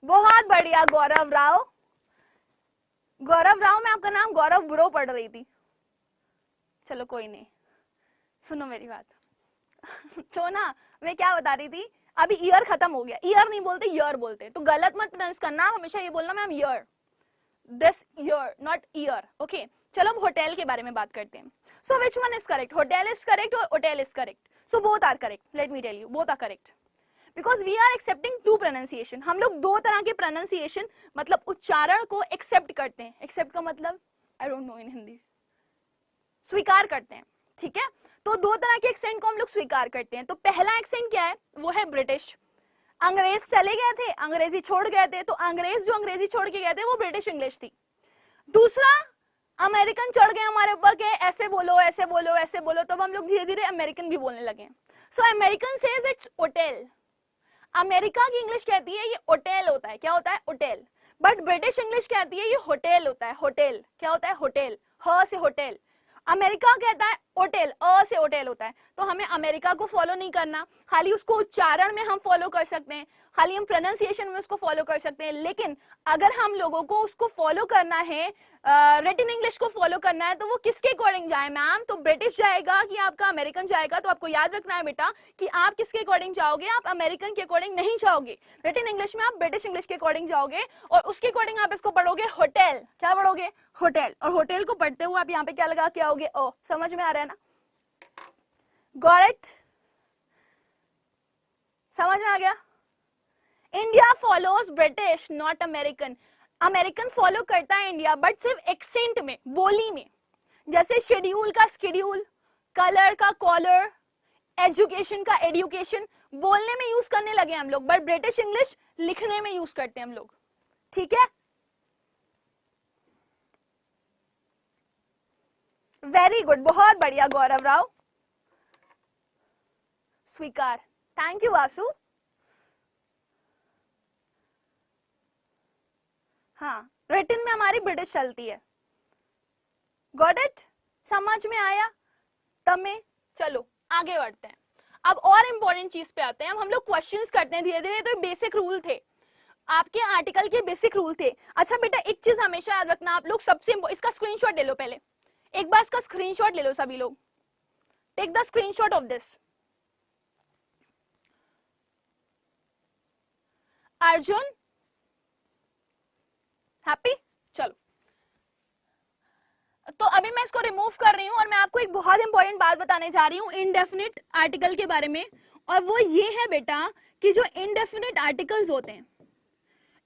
बहुत बढ़िया गौरव राव। गौरव राव, मैं आपका नाम गौरव ब्रो पढ़ रही थी, चलो कोई नहीं, सुनो मेरी बात। तो ना मैं क्या बता रही थी, अभी ईयर खत्म हो गया, ईयर नहीं बोलते ईयर बोलते, तो गलत मत प्रोनाउंस करना, हमेशा ये बोलना ma'am year, this year not year, okay? चलो अब होटल के बारे में बात करते हैं। So which one is correct? Hotel is correct और hotel is correct. So both are correct, let me tell you, both are correct, because we are accepting two pronunciation. हम लोग दो तरह के प्रोनाउंसिएशन मतलब उच्चारण को एक्सेप्ट करते हैं। एक्सेप्ट का मतलब आई डोंट नो इन हिंदी, स्वीकार करते हैं, ठीक है? तो दो तरह के एक्सेंट को हम लोग स्वीकार करते हैं। तो पहला एक्सेंट क्या है? वो है ब्रिटिश। अंग्रेज चले गए थे, अंग्रेजी छोड़ गए थे, तो अंग्रेज जो अंग्रेजी छोड़ के गए थे वो ब्रिटिश इंग्लिश थी। दूसरा, अमेरिकन चढ़ गए हमारे ऊपर के ऐसे बोलो ऐसे बोलो ऐसे बोलो, तो हम लोग धीरे धीरे अमेरिकन भी बोलने लगे। सो American says it's hotel, America की इंग्लिश कहती है ये होटल होता है। क्या होता है? होटल। बट ब्रिटिश इंग्लिश कहती है ये होटल होता है। होटल क्या होता है? होटल, ह से होटल। अमेरिका कहता है होटल, अ से होटल होता है। तो हमें अमेरिका को फॉलो नहीं करना, खाली उसको उच्चारण में हम फॉलो कर सकते हैं, खाली हम प्रोनाउंसिएशन में उसको फॉलो कर सकते हैं। लेकिन अगर हम लोगों को उसको फॉलो करना है, रिटन इंग्लिश को फॉलो करना है, तो वो किसके अकॉर्डिंग जाए मैम? तो ब्रिटिश जाएगा कि आपका अमेरिकन जाएगा? तो आपको याद रखना है बेटा कि आप किसके अकॉर्डिंग जाओगे, आप अमेरिकन के अकॉर्डिंग नहीं जाओगे। रिटन इंग्लिश में आप ब्रिटिश इंग्लिश के अकॉर्डिंग जाओगे और उसके अकॉर्डिंग आप इसको पढ़ोगे होटल। क्या पढ़ोगे? होटल। और होटल को पढ़ते हुए आप यहाँ पे क्या लगा के आओगे? ओ। समझ में आ रहा है ना? Got it? समझ में आ गया? India follows British not American. American follow करता है इंडिया, बट सिर्फ एक्सेंट में, बोली में। जैसे शेड्यूल का स्केड्यूल, कलर का कॉलर, एजुकेशन का एडुकेशन, बोलने में यूज करने लगे हम लोग, बट ब्रिटिश इंग्लिश लिखने में यूज करते हैं हम लोग, ठीक है? वेरी गुड, बहुत बढ़िया गौरव राव, स्वीकार। Thank you Vasu. हाँ, रिटन में हमारी ब्रिटिश चलती है। Got it? समझ में आया तमें? चलो आगे बढ़ते हैं। अब और इंपॉर्टेंट चीज पे आते हैं। अब हम लोग क्वेश्चंस करते हैं धीरे धीरे। तो बेसिक रूल थे आपके आर्टिकल के, बेसिक रूल थे। अच्छा बेटा, एक चीज हमेशा याद रखना आप लोग, सबसे इसका स्क्रीनशॉट ले लो, पहले एक बार इसका स्क्रीनशॉट ले लो सभी लोग। Take the screenshot of this. Arjun happy? चलो, तो अभी मैं इसको रिमूव कर रही हूं और मैं आपको एक बहुत इंपॉर्टेंट बात बताने जा रही हूं इनडेफिनिट आर्टिकल के बारे में। और वो ये है बेटा कि जो इनडेफिनिट आर्टिकल्स होते हैं,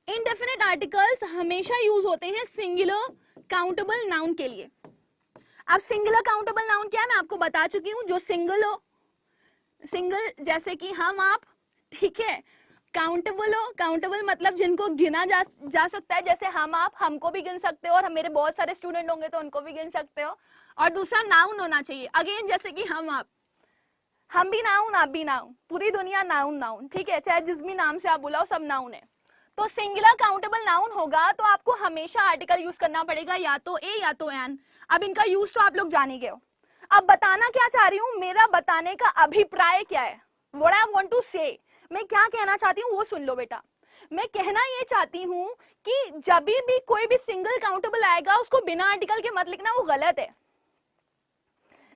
इनडेफिनिट आर्टिकल्स हमेशा यूज होते हैं सिंगुलर काउंटेबल नाउन के लिए। अब सिंगुलर काउंटेबल नाउन क्या है मैं आपको बता चुकी हूं। जो सिंगल हो, सिंगल जैसे कि हम आप, ठीक है? काउंटेबल हो, काउंटेबल मतलब जिनको गिना जा सकता है, जैसे हम आप, हमको भी गिन सकते हो और मेरे बहुत सारे स्टूडेंट होंगे तो उनको भी गिन सकते हो। और दूसरा नाउन होना चाहिए, अगेन जैसे कि हम आप, हम भी नाउन आप भी नाउन, पूरी दुनिया नाउन नाउन, ठीक है? चाहे जिस भी नाम से आप बुलाओ सब नाउन है। तो सिंगुलर काउंटेबल नाउन होगा तो आपको हमेशा आर्टिकल यूज करना पड़ेगा, या तो ए या तो एन। अब इनका यूज तो आप लोग जान ही गए हो। अब बताना क्या चाह रही हूँ, मेरा बताने का अभिप्राय क्या है, व्हाट आई वांट टू से, मैं क्या कहना चाहती हूँ वो सुन लो बेटा। मैं कहना ये चाहती हूँ कि जब भी कोई भी सिंगल काउंटेबल आएगा उसको बिना आर्टिकल के मत लिखना, वो गलत है।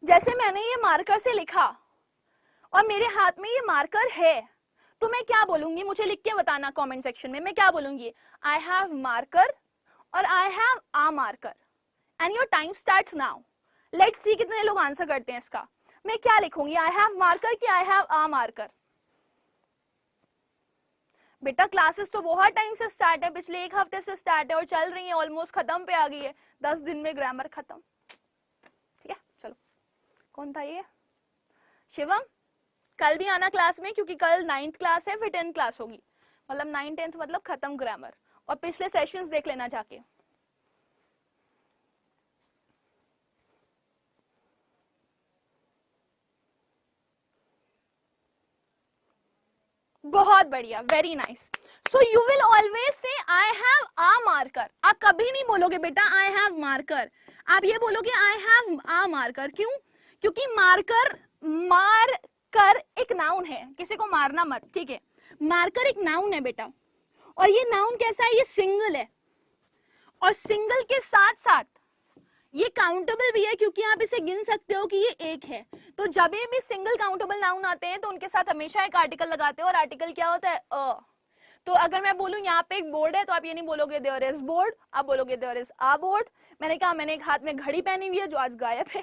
जैसे मैंने ये मार्कर से लिखा और मेरे हाथ में ये मार्कर है, तो मैं क्या बोलूंगी, मुझे लिख के बताना कमेंट सेक्शन में, मैं क्या बोलूंगी, आई हैव मार्कर और I have a marker and your time starts now. Let's see कितने लोग आंसर करते हैं इसका। मैं क्या लिखूंगी, आई हैव मार्कर कि आई हैव आ मार्कर? बेटा क्लासेस तो बहुत टाइम से स्टार्ट है, पिछले 1 हफ्ते से स्टार्ट है और चल रही है, ऑलमोस्ट खत्म पे आ गई है, 10 दिन में ग्रामर खत्म। ठीक है चलो, कौन था ये, शिवम? कल भी आना क्लास में, क्योंकि कल 9th क्लास है, फिर 10th क्लास होगी, मतलब 9 10th मतलब खत्म ग्रामर। और पिछले सेशंस देख लेना जाके। बहुत बढ़िया, very nice. So you will always say I have a marker. आप कभी नहीं बोलोगे बेटा आई हैव मार्कर, आप ये बोलोगे आई हैव आ मार्कर। क्यों? क्योंकि मार्कर, मार्कर एक नाउन है, किसी को मारना मत, ठीक है? मार्कर एक नाउन है बेटा, और ये नाउन कैसा है, ये सिंगल है, और सिंगल के साथ साथ ये काउंटेबल भी है, क्योंकि आप इसे गिन सकते हो कि ये एक है। तो जब भी सिंगल काउंटेबल नाउन आते हैं तो उनके साथ हमेशा एक आर्टिकल लगाते हो, और आर्टिकल क्या होता है, अ। तो अगर मैं बोलूं यहाँ पे एक बोर्ड है, तो आप ये नहीं बोलोगे देयर इज बोर्ड, आप बोलोगे देयर इज आ बोर्ड। मैंने कहा मैंने एक हाथ में घड़ी पहनी हुई है जो आज गायब है,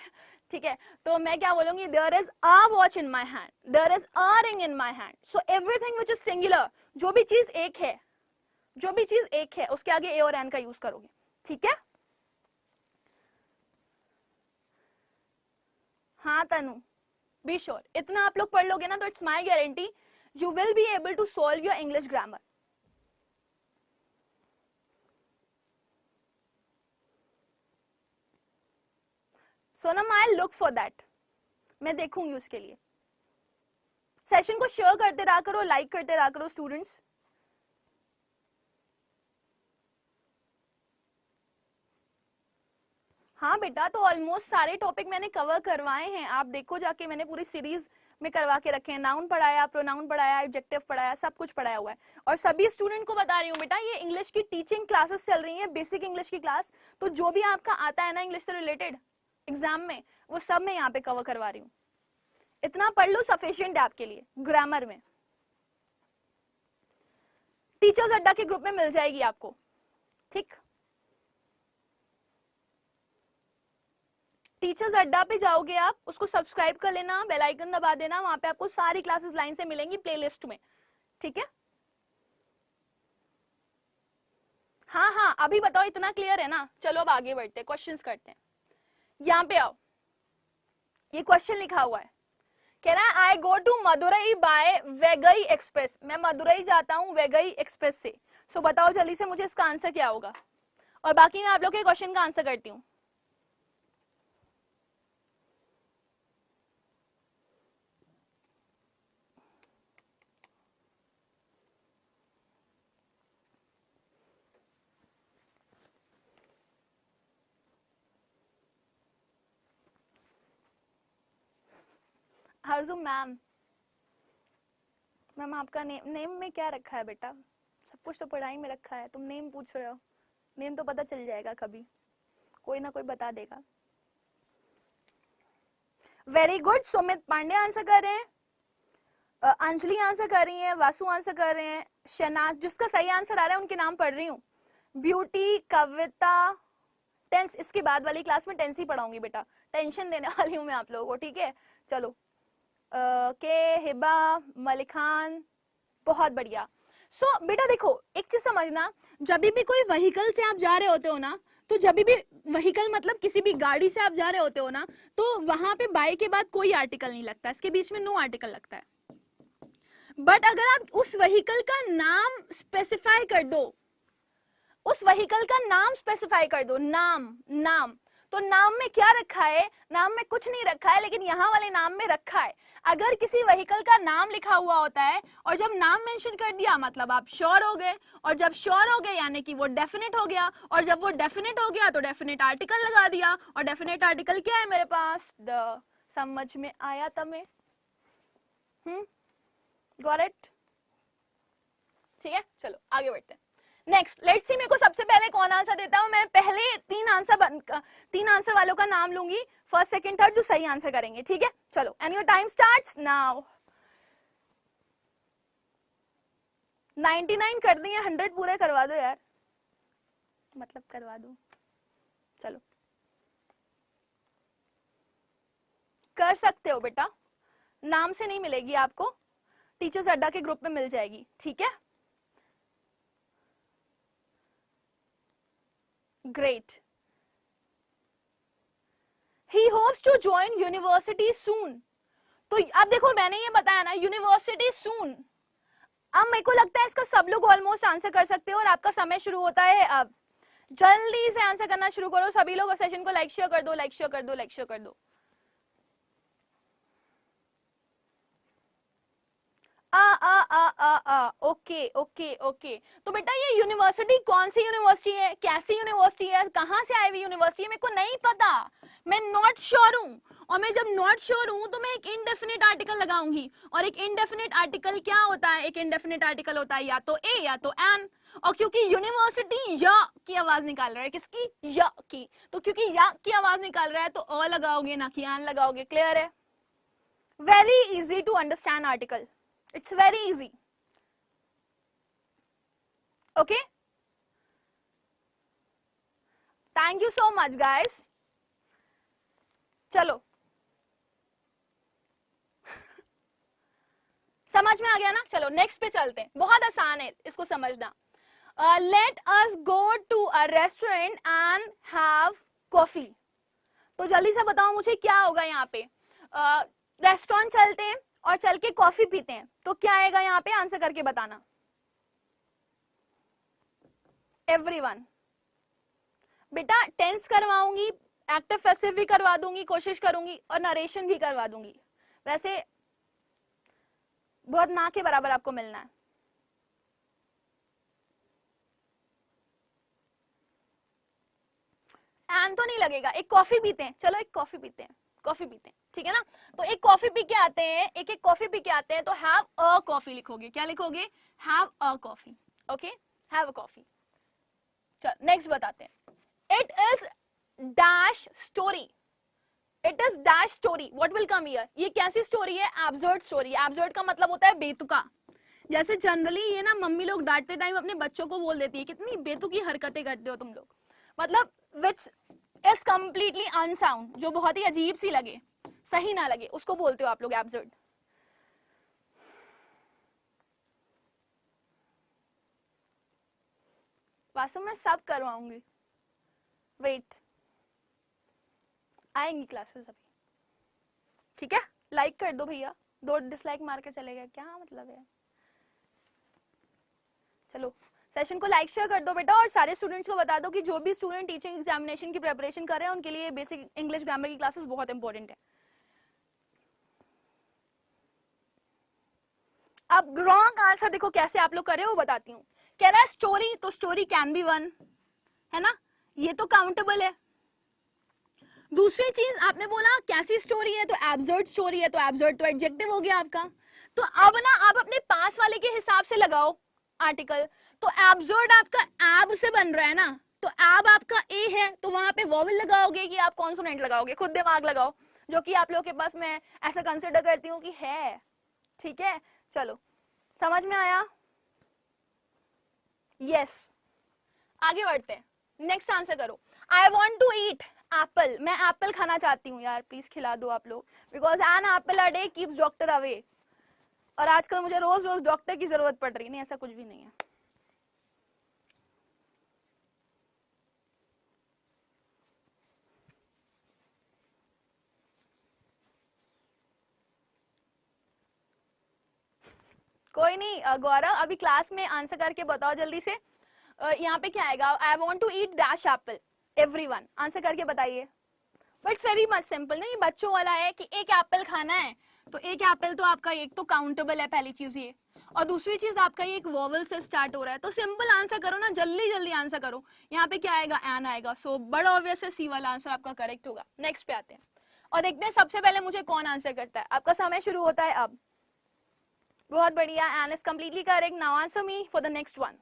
ठीक है? तो मैं क्या बोलूंगी, there is a watch in my hand, there is a ring in my hand. So everything which is singular, जो भी चीज एक है, जो भी चीज एक है, उसके आगे ए और एन का यूज करोगे, ठीक है? हाँ तनु, बी श्योर, इतना आप लोग पढ़ लोगे ना तो it's my guarantee you will be able to solve your English grammar. Sonam I look for that, मैं देखूंगी उसके लिए। सेशन को शेयर करते रहा करो, लाइक करते रहा करो स्टूडेंट्स। हाँ बेटा, तो ऑलमोस्ट सारे टॉपिक मैंने कवर करवाए हैं, आप देखो जाके, मैंने पूरी सीरीज में करवा के रखे हैं। नाउन पढ़ाया, प्रोनाउन पढ़ाया, एडजेक्टिव पढ़ाया, सब कुछ पढ़ाया हुआ है। और सभी स्टूडेंट को बता रही हूँ बेटा, ये इंग्लिश की टीचिंग क्लासेस चल रही हैं, बेसिक इंग्लिश की क्लास। तो जो भी आपका आता है ना इंग्लिश से रिलेटेड एग्जाम में, वो सब मैं यहाँ पे कवर करवा रही हूँ। इतना पढ़ लो, सफिशियंट है आपके लिए ग्रामर में। टीचर्स अड्डा के ग्रुप में मिल जाएगी आपको, ठीक? टीचर्स अड्डा पे जाओगे आप, उसको सब्सक्राइब कर लेना, बेल आइकन दबा देना, वहां पे आपको सारी क्लासेस लाइन से मिलेंगी प्लेलिस्ट में, ठीक है? हाँ हाँ, अभी बताओ, इतना क्लियर है ना? चलो अब आगे बढ़ते हैं, क्वेश्चंस करते हैं। यहाँ पे आओ, ये क्वेश्चन लिखा हुआ है, कह रहा है I go to Madurai by Vaigai express. मैं मदुरई जाता हूँ वैगई एक्सप्रेस से। सो बताओ जल्दी से मुझे इसका आंसर क्या होगा, और बाकी मैं आप लोग के क्वेश्चन का आंसर करती हूँ। हरजू मैम, मैम आपका नेम में क्या रखा है बेटा? सब कुछ तो पढ़ाई में रखा है, तुम नेम पूछ रहे हो। नेम तो पता चल जाएगा कभी, कोई ना कोई बता देगा। Very good, Sumit Pandey answer कर रहे हैं, अंजलि आंसर कर रही है, वासु आंसर कर रहे हैं, शहनाज, जिसका सही आंसर आ रहा है उनके नाम पढ़ रही हूँ। ब्यूटी, कविता, टेंस, इसके बाद वाली क्लास में टेंस ही पढ़ाऊंगी बेटा, टेंशन देने वाली हूँ मैं आप लोगों को, ठीक है? चलो, के हिबा, मलिकान, बहुत बढ़िया। सो बेटा देखो, एक चीज समझना, जब भी कोई व्हीकल से आप जा रहे होते हो ना, तो जब भी व्हीकल मतलब किसी भी गाड़ी से आप जा रहे होते हो ना, तो वहां पे बाय के बाद कोई आर्टिकल नहीं लगता, इसके बीच में नो आर्टिकल लगता है। बट अगर आप उस व्हीकल का नाम स्पेसिफाई कर दो, उस व्हीकल का नाम स्पेसिफाई कर दो, नाम, नाम, तो नाम में क्या रखा है? नाम में कुछ नहीं रखा है, लेकिन यहाँ वाले नाम में रखा है। अगर किसी व्हीकल का नाम लिखा हुआ होता है और जब नाम मेंशन कर दिया मतलब आप श्योर हो गए, और जब श्योर हो गए यानी कि वो डेफिनेट हो गया, और जब वो डेफिनेट हो गया तो डेफिनेट आर्टिकल लगा दिया, और डेफिनेट आर्टिकल क्या है मेरे पास? द। समझ में आया तमें? Got it? ठीक है, चलो आगे बढ़ते हैं। नेक्स्ट, लेट्स सी, मेरे को सबसे पहले कौन आंसर देता हूं। मैं पहले तीन आंसर वालों का नाम लूंगी, फर्स्ट सेकंड थर्ड, जो सही आंसर करेंगे, ठीक है? चलो, and your time starts now. 99 कर दिए, 100 पूरे करवा दो यार, मतलब करवा दो, चलो कर सकते हो बेटा, नाम से नहीं मिलेगी आपको, टीचर्स अड्डा के ग्रुप में मिल जाएगी, ठीक है। Great. He hopes to join university soon. तो अब देखो मैंने ये बताया ना, यूनिवर्सिटी सून, अब मेरे को लगता है इसका सब लोग ऑलमोस्ट आंसर कर सकते हो और आपका समय शुरू होता है अब, जल्दी से आंसर करना शुरू करो सभी लोग, सेशन को लाइक शेयर कर दो, लाइक शेयर कर दो, लाइक शेयर कर दो। Okay okay okay. तो बेटा ये यूनिवर्सिटी कौन सी यूनिवर्सिटी है, कैसी यूनिवर्सिटी है, कहां से आई हुई यूनिवर्सिटी है, मेरे को नहीं पता, मैं नॉट श्योर हूं, और मैं जब नॉट श्योर हूं तो मैं एक इनडेफिनिट आर्टिकल लगाऊंगी, और एक इनडेफिनिट आर्टिकल क्या होता है, एक इनडेफिनिट आर्टिकल होता है या तो ए या तो एन, और क्योंकि यूनिवर्सिटी या की आवाज निकाल रहा है, किसकी, या की, तो क्योंकि या की आवाज निकाल रहा है तो अ लगाओगे ना कि एन लगाओगे, क्लियर है। Very easy to understand article, it's very easy, okay, thank you so much guys। चलो समझ में आ गया ना, चलो नेक्स्ट पे चलते हैं, बहुत आसान है इसको समझना। Let us go to a restaurant and have coffee. तो जल्दी से बताओ मुझे क्या होगा यहाँ पे, रेस्टोरेंट चलते हैं और चल के कॉफी पीते हैं, तो क्या आएगा यहाँ पे, आंसर करके बताना एवरीवन। बेटा टेंस करवाऊंगी, एक्टिव पैसिव भी करवा दूंगी, कोशिश करूंगी, और नरेशन भी करवा दूंगी, वैसे बहुत ना के बराबर आपको मिलना है। एन तो नहीं लगेगा, एक कॉफी पीते हैं, चलो एक कॉफी पीते हैं, कॉफी पीते हैं, ठीक है ना, तो एक कॉफी पी के आते हैं, एक एक कॉफी पी के आते हैं, तो हैव अ कॉफी लिखोगे, क्या लिखोगे, have a coffee, okay, have a coffee. चल नेक्स्ट बताते हैं, it is dash story, it is dash story, what will come here, ये कैसी स्टोरी है, एब्सर्ड स्टोरी, एब्सर्ड का मतलब होता है बेतुका, जैसे जनरली ये ना मम्मी लोग डांटते टाइम अपने बच्चों को बोल देती है कितनी बेतुकी हरकतें करते हो तुम लोग, मतलब विच इज कंप्लीटली अनसाउंड, जो बहुत ही अजीब सी लगे, सही ना लगे, उसको बोलते हो आप लोग एब्सर्ड। वास्तव में सब करवाऊंगी, वेट आएंगी क्लासेस अभी, ठीक है, लाइक कर दो भैया, 2 डिसलाइक मार के चले गए, क्या मतलब है। चलो सेशन को लाइक शेयर कर दो बेटा, और सारे स्टूडेंट्स को बता दो कि जो भी स्टूडेंट टीचिंग एग्जामिनेशन की प्रिपरेशन कर रहे हैं उनके लिए बेसिक इंग्लिश ग्रामर की क्लासेस बहुत इंपॉर्टेंट है। अब रॉन्ग आंसर देखो कैसे आप लोग कर रहे हो, बताती हूँ, कह रहा है स्टोरी, तो स्टोरी कैन बी वन, है ना, ये तो काउंटेबल है। दूसरी चीज आपने बोला कैसी स्टोरी है, तो एब्सर्ड स्टोरी है, तो एब्सर्ड तो एडजेक्टिव हो गया आपका, तो अब ना आप अपने पास वाले के हिसाब से लगाओ आर्टिकल, तो एब्सर्ड आपका एब से बन रहा है ना, तो एब आपका ए है, तो वहां पे वॉवल लगाओगे कि आप कॉन्सोनेंट लगाओगे, खुद दिमाग लगाओ, जो कि आप लोगों के पास मैं ऐसा कंसिडर करती हूँ कि है, ठीक है। चलो समझ में आया, यस आगे बढ़ते हैं, नेक्स्ट आंसर करो, I want to eat apple, मैं एप्पल खाना चाहती हूँ यार, प्लीज खिला दो आप लोग, because an apple a day keeps doctor away, और आजकल मुझे रोज रोज डॉक्टर की जरूरत पड़ रही, नहीं ऐसा कुछ भी नहीं है। कोई नहीं गौरव, अभी क्लास में आंसर करके बताओ जल्दी से, यहाँ पे क्या आएगा, I want to eat dash apple, everyone answer करके बताइए, but it's very much simple, नहीं बच्चों वाला है कि एक एप्पल खाना है, तो एक एप्पल तो आपका एक तो काउंटेबल है, पहली चीज ये, और दूसरी चीज आपका ये एक वॉवल से स्टार्ट हो रहा है, तो सिंपल आंसर करो ना, जल्दी जल्दी आंसर करो, यहाँ पे क्या आएगा, एन आएगा, सो बड़ा ऑब्वियस है सी वाला आंसर आपका करेक्ट होगा। नेक्स्ट पे आते हैं और देखते हैं सबसे पहले मुझे कौन आंसर करता है, आपका समय शुरू होता है अब, बहुत बढ़िया, an is completely correct, now answer me for the next one.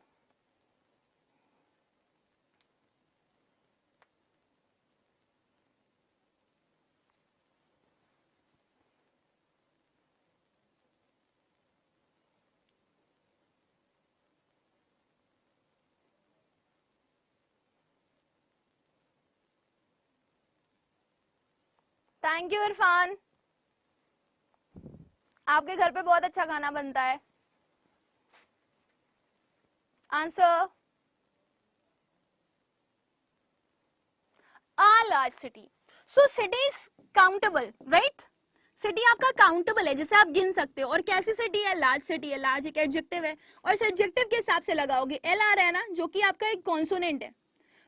Thank you Irfan, आपके घर पे बहुत अच्छा खाना बनता है। Answer a large city. So city is countable, right? City आपका काउंटेबल है, जिसे आप गिन सकते हो। और कैसी सिटी है? लार्ज सिटी है। लार्ज एक एडजेक्टिव है और इस एडजेक्टिव के हिसाब से लगाओगे एल आ रहा है ना, जो कि आपका एक कॉन्सोनेंट है,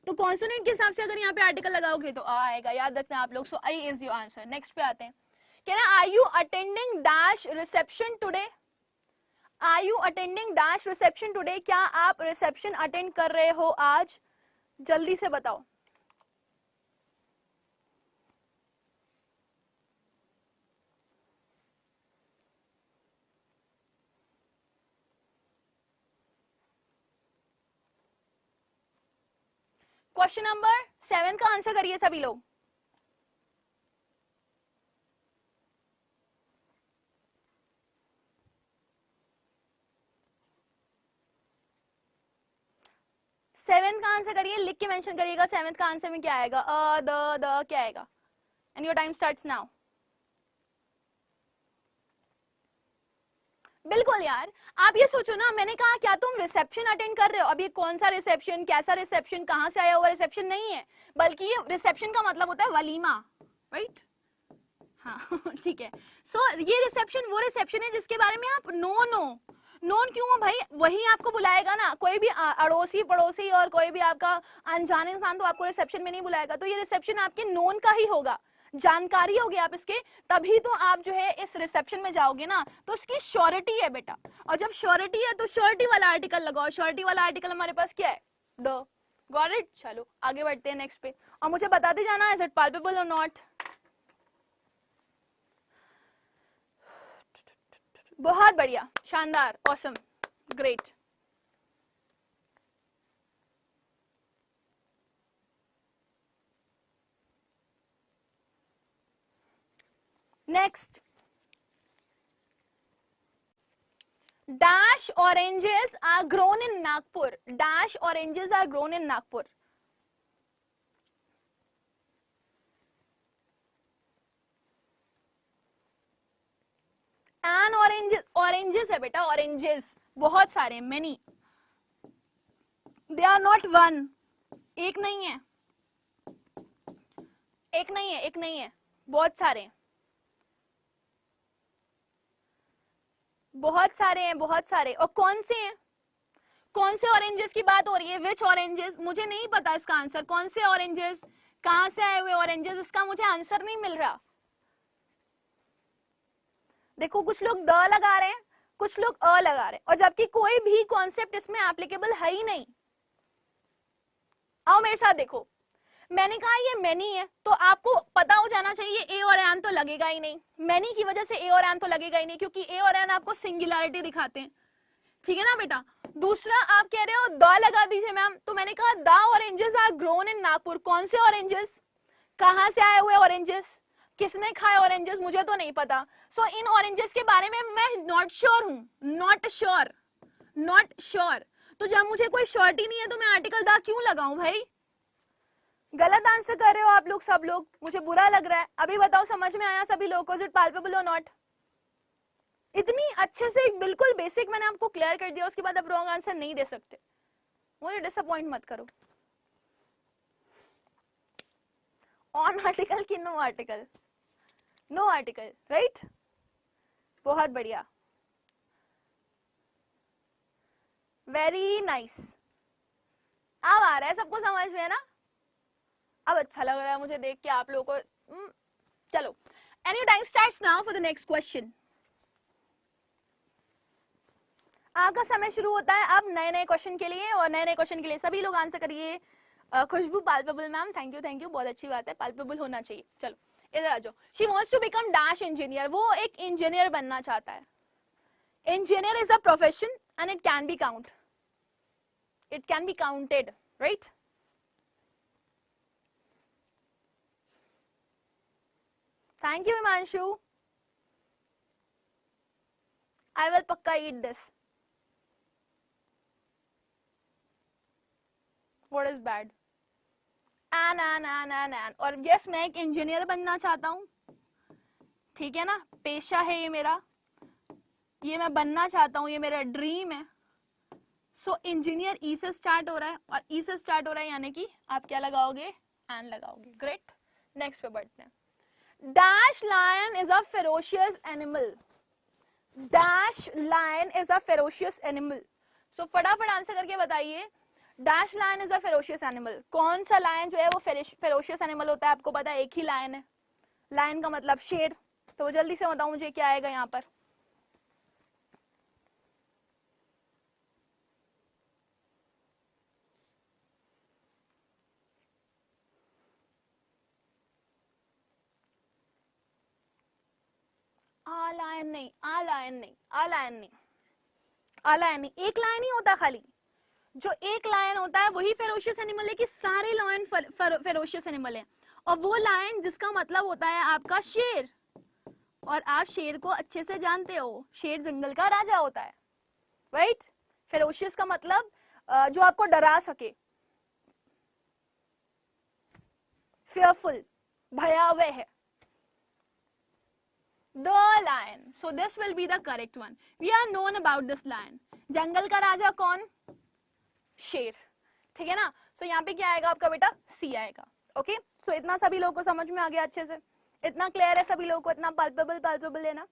तो कॉन्सोनेंट के हिसाब से अगर यहाँ पे आर्टिकल लगाओगे तो आ आएगा, याद रखना आप लोग। So I is your answer. Next पे आते हैं, कह रहा है are you attending dash reception today? Are you attending dash reception today? क्या आप रिसेप्शन अटेंड कर रहे हो आज? जल्दी से बताओ। क्वेश्चन नंबर 7 का आंसर करिए सभी लोग। सेवेंथ का आंसर करिए, लिख के मेंशन करिएगा सेवेंथ का आंसर में क्या आएगा। द क्या आएगा? And your time starts now. बिल्कुल यार, आप ये सोचो ना, मैंने कहा क्या तुम रिसेप्शन अटेंड कर रहे हो? अब ये कौन सा रिसेप्शन, कैसा रिसेप्शन, कहां से आया हुआ रिसेप्शन नहीं है, बल्कि ये रिसेप्शन का मतलब होता है वलीमा, राइट? हाँ ठीक है। सो ये रिसेप्शन वो रिसेप्शन है जिसके बारे में आप नोन क्यों हो भाई? वही आपको बुलाएगा ना, कोई भी अड़ोसी पड़ोसी और कोई भी आपका अनजाने इंसान तो आपको रिसेप्शन में नहीं बुलाएगा। तो ये रिसेप्शन आपके नोन का ही होगा, जानकारी होगी आप इसके, तभी तो आप जो है इस रिसेप्शन में जाओगे ना। तो इसकी श्योरिटी है बेटा, और जब श्योरिटी है तो श्योरिटी वाला आर्टिकल लगाओ। श्योरिटी वाला आर्टिकल हमारे पास क्या है? द। Got it? चलो आगे बढ़ते हैं नेक्स्ट पे, और मुझे बताते जाना इज इट पाल्पेबल और नॉट। बहुत बढ़िया, शानदार, awesome, great. Next, dash oranges are grown in Nagpur. Dash oranges are grown in Nagpur. An oranges है बेटा, oranges बहुत सारे, many. They are not one. एक नहीं है, एक नहीं है, एक नहीं है, बहुत सारे, बहुत सारे हैं, बहुत सारे। और कौन से हैं? कौन से ऑरेंजेस की बात हो रही है? विच ऑरेंजेस? मुझे नहीं पता इसका आंसर। कौन से ऑरेंजेस, कहां से आए हुए ऑरेंजेस, इसका मुझे आंसर नहीं मिल रहा। देखो कुछ लोग द लगा रहे हैं, कुछ लोग अ लगा रहे हैं, और जबकि कोई भी कॉन्सेप्ट इसमें एप्लीकेबल है ही नहीं। आओ मेरे साथ देखो, मैंने कहा ये मैनी है, तो आपको पता हो जाना चाहिए ए और एन तो लगेगा ही नहीं। मैनी की वजह से ए और एन तो लगेगा ही नहीं, क्योंकि ए और एन आपको सिंगुलैरिटी दिखाते हैं, ठीक है ना बेटा। दूसरा आप कह रहे हो द लगा दीजिए मैम, तो मैंने कहा the oranges are grown in Nagpur. कौन से ऑरेंजेस, कहां से आए हुए ऑरेंजेस, किसने खाए ऑरेंजेस, मुझे तो नहीं पता। सो इन ऑरेंजेस के बारे में मैं नॉट श्योर हूं, नॉट श्योर, नॉट श्योर। तो जब मुझे कोई श्योरिटी नहीं है तो मैं आर्टिकल द क्यों लगाऊं भाई? गलत आंसर कर रहे हो आप लोग, सब लोग, मुझे बुरा लग रहा है। अभी बताओ समझ में आया सभी लोगों को, इज इट पाल्पेबल और नॉट? इतनी अच्छे से बिल्कुल बेसिक मैंने आपको क्लियर कर दिया, उसके बाद आप रॉन्ग आंसर नहीं दे सकते। मुझे डिसअपॉइंट मत करो। ऑन आर्टिकल की no article? No article, right? बहुत बढ़िया, वेरी नाइस। अब आ रहा है सबको समझ में, है ना? अब अच्छा लग रहा है मुझे देख के आप लोगों को। चलो, and your time starts now for the next question. आपका समय शुरू होता है अब नए नए क्वेश्चन के लिए, और नए नए क्वेश्चन के लिए सभी लोग आंसर करिए। खुशबू पाल्पेबल मैम, थैंक यू, बहुत अच्छी बात है, पाल्पेबल होना चाहिए। चलो इधर आ जाओ। She wants to become dash engineer, वो एक इंजीनियर बनना चाहता है। Engineer is a profession and it can be count, it can be counted, right? Thank you Himanshu, I will पक्का eat this. What is bad? An. और yes, मैं एक engineer बनना चाहता हूं। ठीक है ना, पेशा है ये मेरा, ये मैं बनना चाहता हूं, ये मेरा ड्रीम है। सो इंजीनियर ई से स्टार्ट हो रहा है, और ई से स्टार्ट हो रहा है यानी कि आप क्या लगाओगे, एन लगाओगे। ग्रेट, नेक्स्ट पे बढ़ते हैं। Dash lion is a ferocious animal, dash lion is a ferocious animal. So फटाफट आंसर करके बताइए, dash lion is a ferocious animal. कौन सा लायन जो है वो फेरोशियस एनिमल होता है? आपको पता है एक ही लायन है, लायन का मतलब शेर। तो जल्दी से बताओ मुझे क्या आएगा यहाँ पर। आ लायन नहीं, आ लायन नहीं, आ लायन नहीं, आ लायन नहीं, एक लायन ही होता खाली। जो एक लायन होता है वही फेरोशियस एनिमल है कि सारे लायन फेरोशियस एनिमल है। और वो लायन जिसका मतलब होता है आपका शेर, और आप शेर को अच्छे से जानते हो, शेर जंगल का राजा होता है, राइट। फेरोशियस का मतलब जो आपको डरा सके, fearful, भयावह है। The lion. So this will be the correct one. We are known about this lion. जंगल का राजा कौन? शेर, ठीक है ना। सो यहाँ पे क्या आएगा आपका बेटा? सी आएगा। ओके, सो इतना सभी लोगों को समझ में आ गया अच्छे से, इतना क्लियर है सभी लोगों को, इतना पल्पेबल है ना।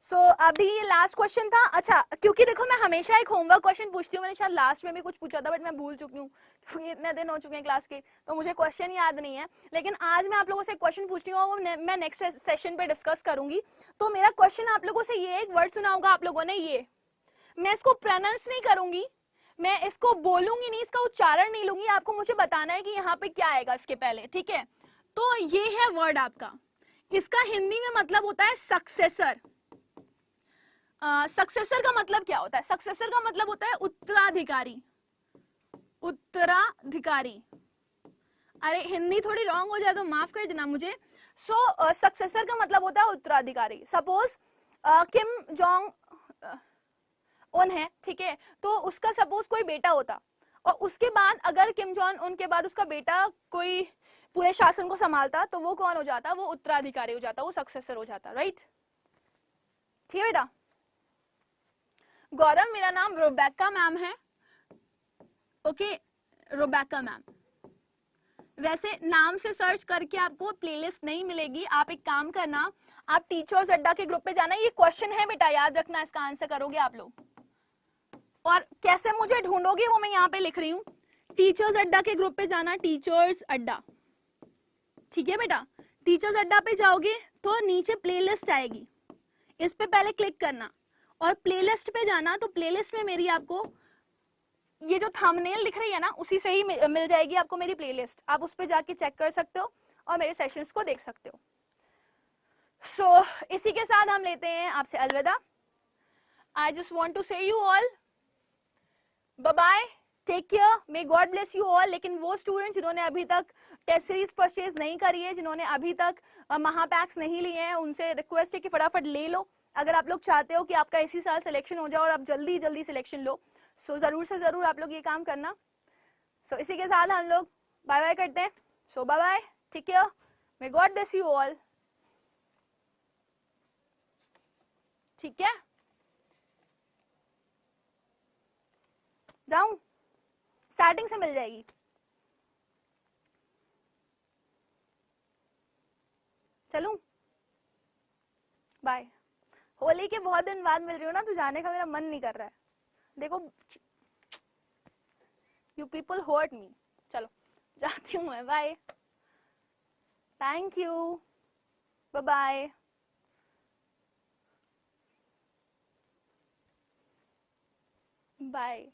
सो अभी लास्ट क्वेश्चन था। अच्छा, क्योंकि देखो मैं हमेशा एक होमवर्क क्वेश्चन पूछती हूँ, मैंने शायद लास्ट में भी कुछ पूछा था बट मैं भूल चुकी हूँ क्योंकि इतने दिन हो चुके हैं क्लास के, तो मुझे क्वेश्चन याद नहीं है। लेकिन आज मैं आप लोगों से क्वेश्चन पूछती हूँ, वो मैं नेक्स्ट सेशन पे डिस्कस करूंगी। तो मेरा क्वेश्चन आप लोगों से ये, एक वर्ड सुना होगा आप लोगों ने, ये मैं इसको प्रोनाउंस नहीं करूंगी, मैं इसको बोलूंगी नहीं, इसका उच्चारण नहीं लूंगी, आपको मुझे बताना है कि यहाँ पे क्या आएगा इसके पहले, ठीक है। तो ये है वर्ड आपका, इसका हिंदी में मतलब होता है सक्सेसर। सक्सेसर का मतलब क्या होता है? सक्सेसर का मतलब होता है उत्तराधिकारी, उत्तराधिकारी। अरे हिंदी थोड़ी रॉन्ग हो जाए तो माफ कर देना मुझे। सो सक्सेसर का मतलब होता है उत्तराधिकारी। सपोज किम जोंग उन है, ठीक है, तो उसका सपोज कोई बेटा होता, और उसके बाद अगर किम जोंग उन के बाद उसका बेटा कोई पूरे शासन को संभालता, तो वो कौन हो जाता? वो उत्तराधिकारी हो जाता, वो सक्सेसर हो जाता, राइट। ठीक है बेटा। गौरव, मेरा नाम रोबेका मैम है, ओके, रोबेका मैम। वैसे नाम से सर्च करके आपको प्लेलिस्ट नहीं मिलेगी, आप एक काम करना, आप टीचर्स अड्डा के ग्रुप पे जाना, ये क्वेश्चन है बेटा, याद रखना, इसका आंसर करोगे आप लोग। और कैसे मुझे ढूंढोगे वो मैं यहाँ पे लिख रही हूँ, टीचर्स अड्डा के ग्रुप पे जाना, टीचर्स अड्डा, ठीक है बेटा। टीचर्स अड्डा पे जाओगे तो नीचे प्लेलिस्ट आएगी, इस पे पहले क्लिक करना और प्लेलिस्ट पे जाना, तो प्लेलिस्ट में मेरी आपको ये जो थंबनेल दिख रही है ना, उसी से ही मिल जाएगी आपको मेरी प्लेलिस्ट, आप उस पे जाके चेक कर सकते हो और मेरे सेशंस को देख सकते हो। सो इसी के साथ हम लेते हैं आपसे अलविदा। I just want to say you all bye bye, take care, may God bless you all. लेकिन वो स्टूडेंट जिन्होंने अभी तक टेस्ट सीरीज परचेज नहीं करी है, जिन्होंने अभी तक महापैक्स नहीं लिए हैं, उनसे रिक्वेस्ट है कि फटाफट ले लो। अगर आप लोग चाहते हो कि आपका इसी साल सिलेक्शन हो जाए और आप जल्दी जल्दी सिलेक्शन लो, सो जरूर से जरूर आप लोग ये काम करना। सो इसी के साथ हम लोग बाय बाय करते हैं। So bye bye, take care, may God bless you all. ठीक है, जाऊं? स्टार्टिंग से मिल जाएगी। चलूं? बाय। होली के बहुत दिन बाद मिल रही हूँ ना, तो जाने का मेरा मन नहीं कर रहा है। देखो, यू पीपल हर्ट मी। चलो जाती हूँ मैं, bye. Thank you, bye bye. Bye.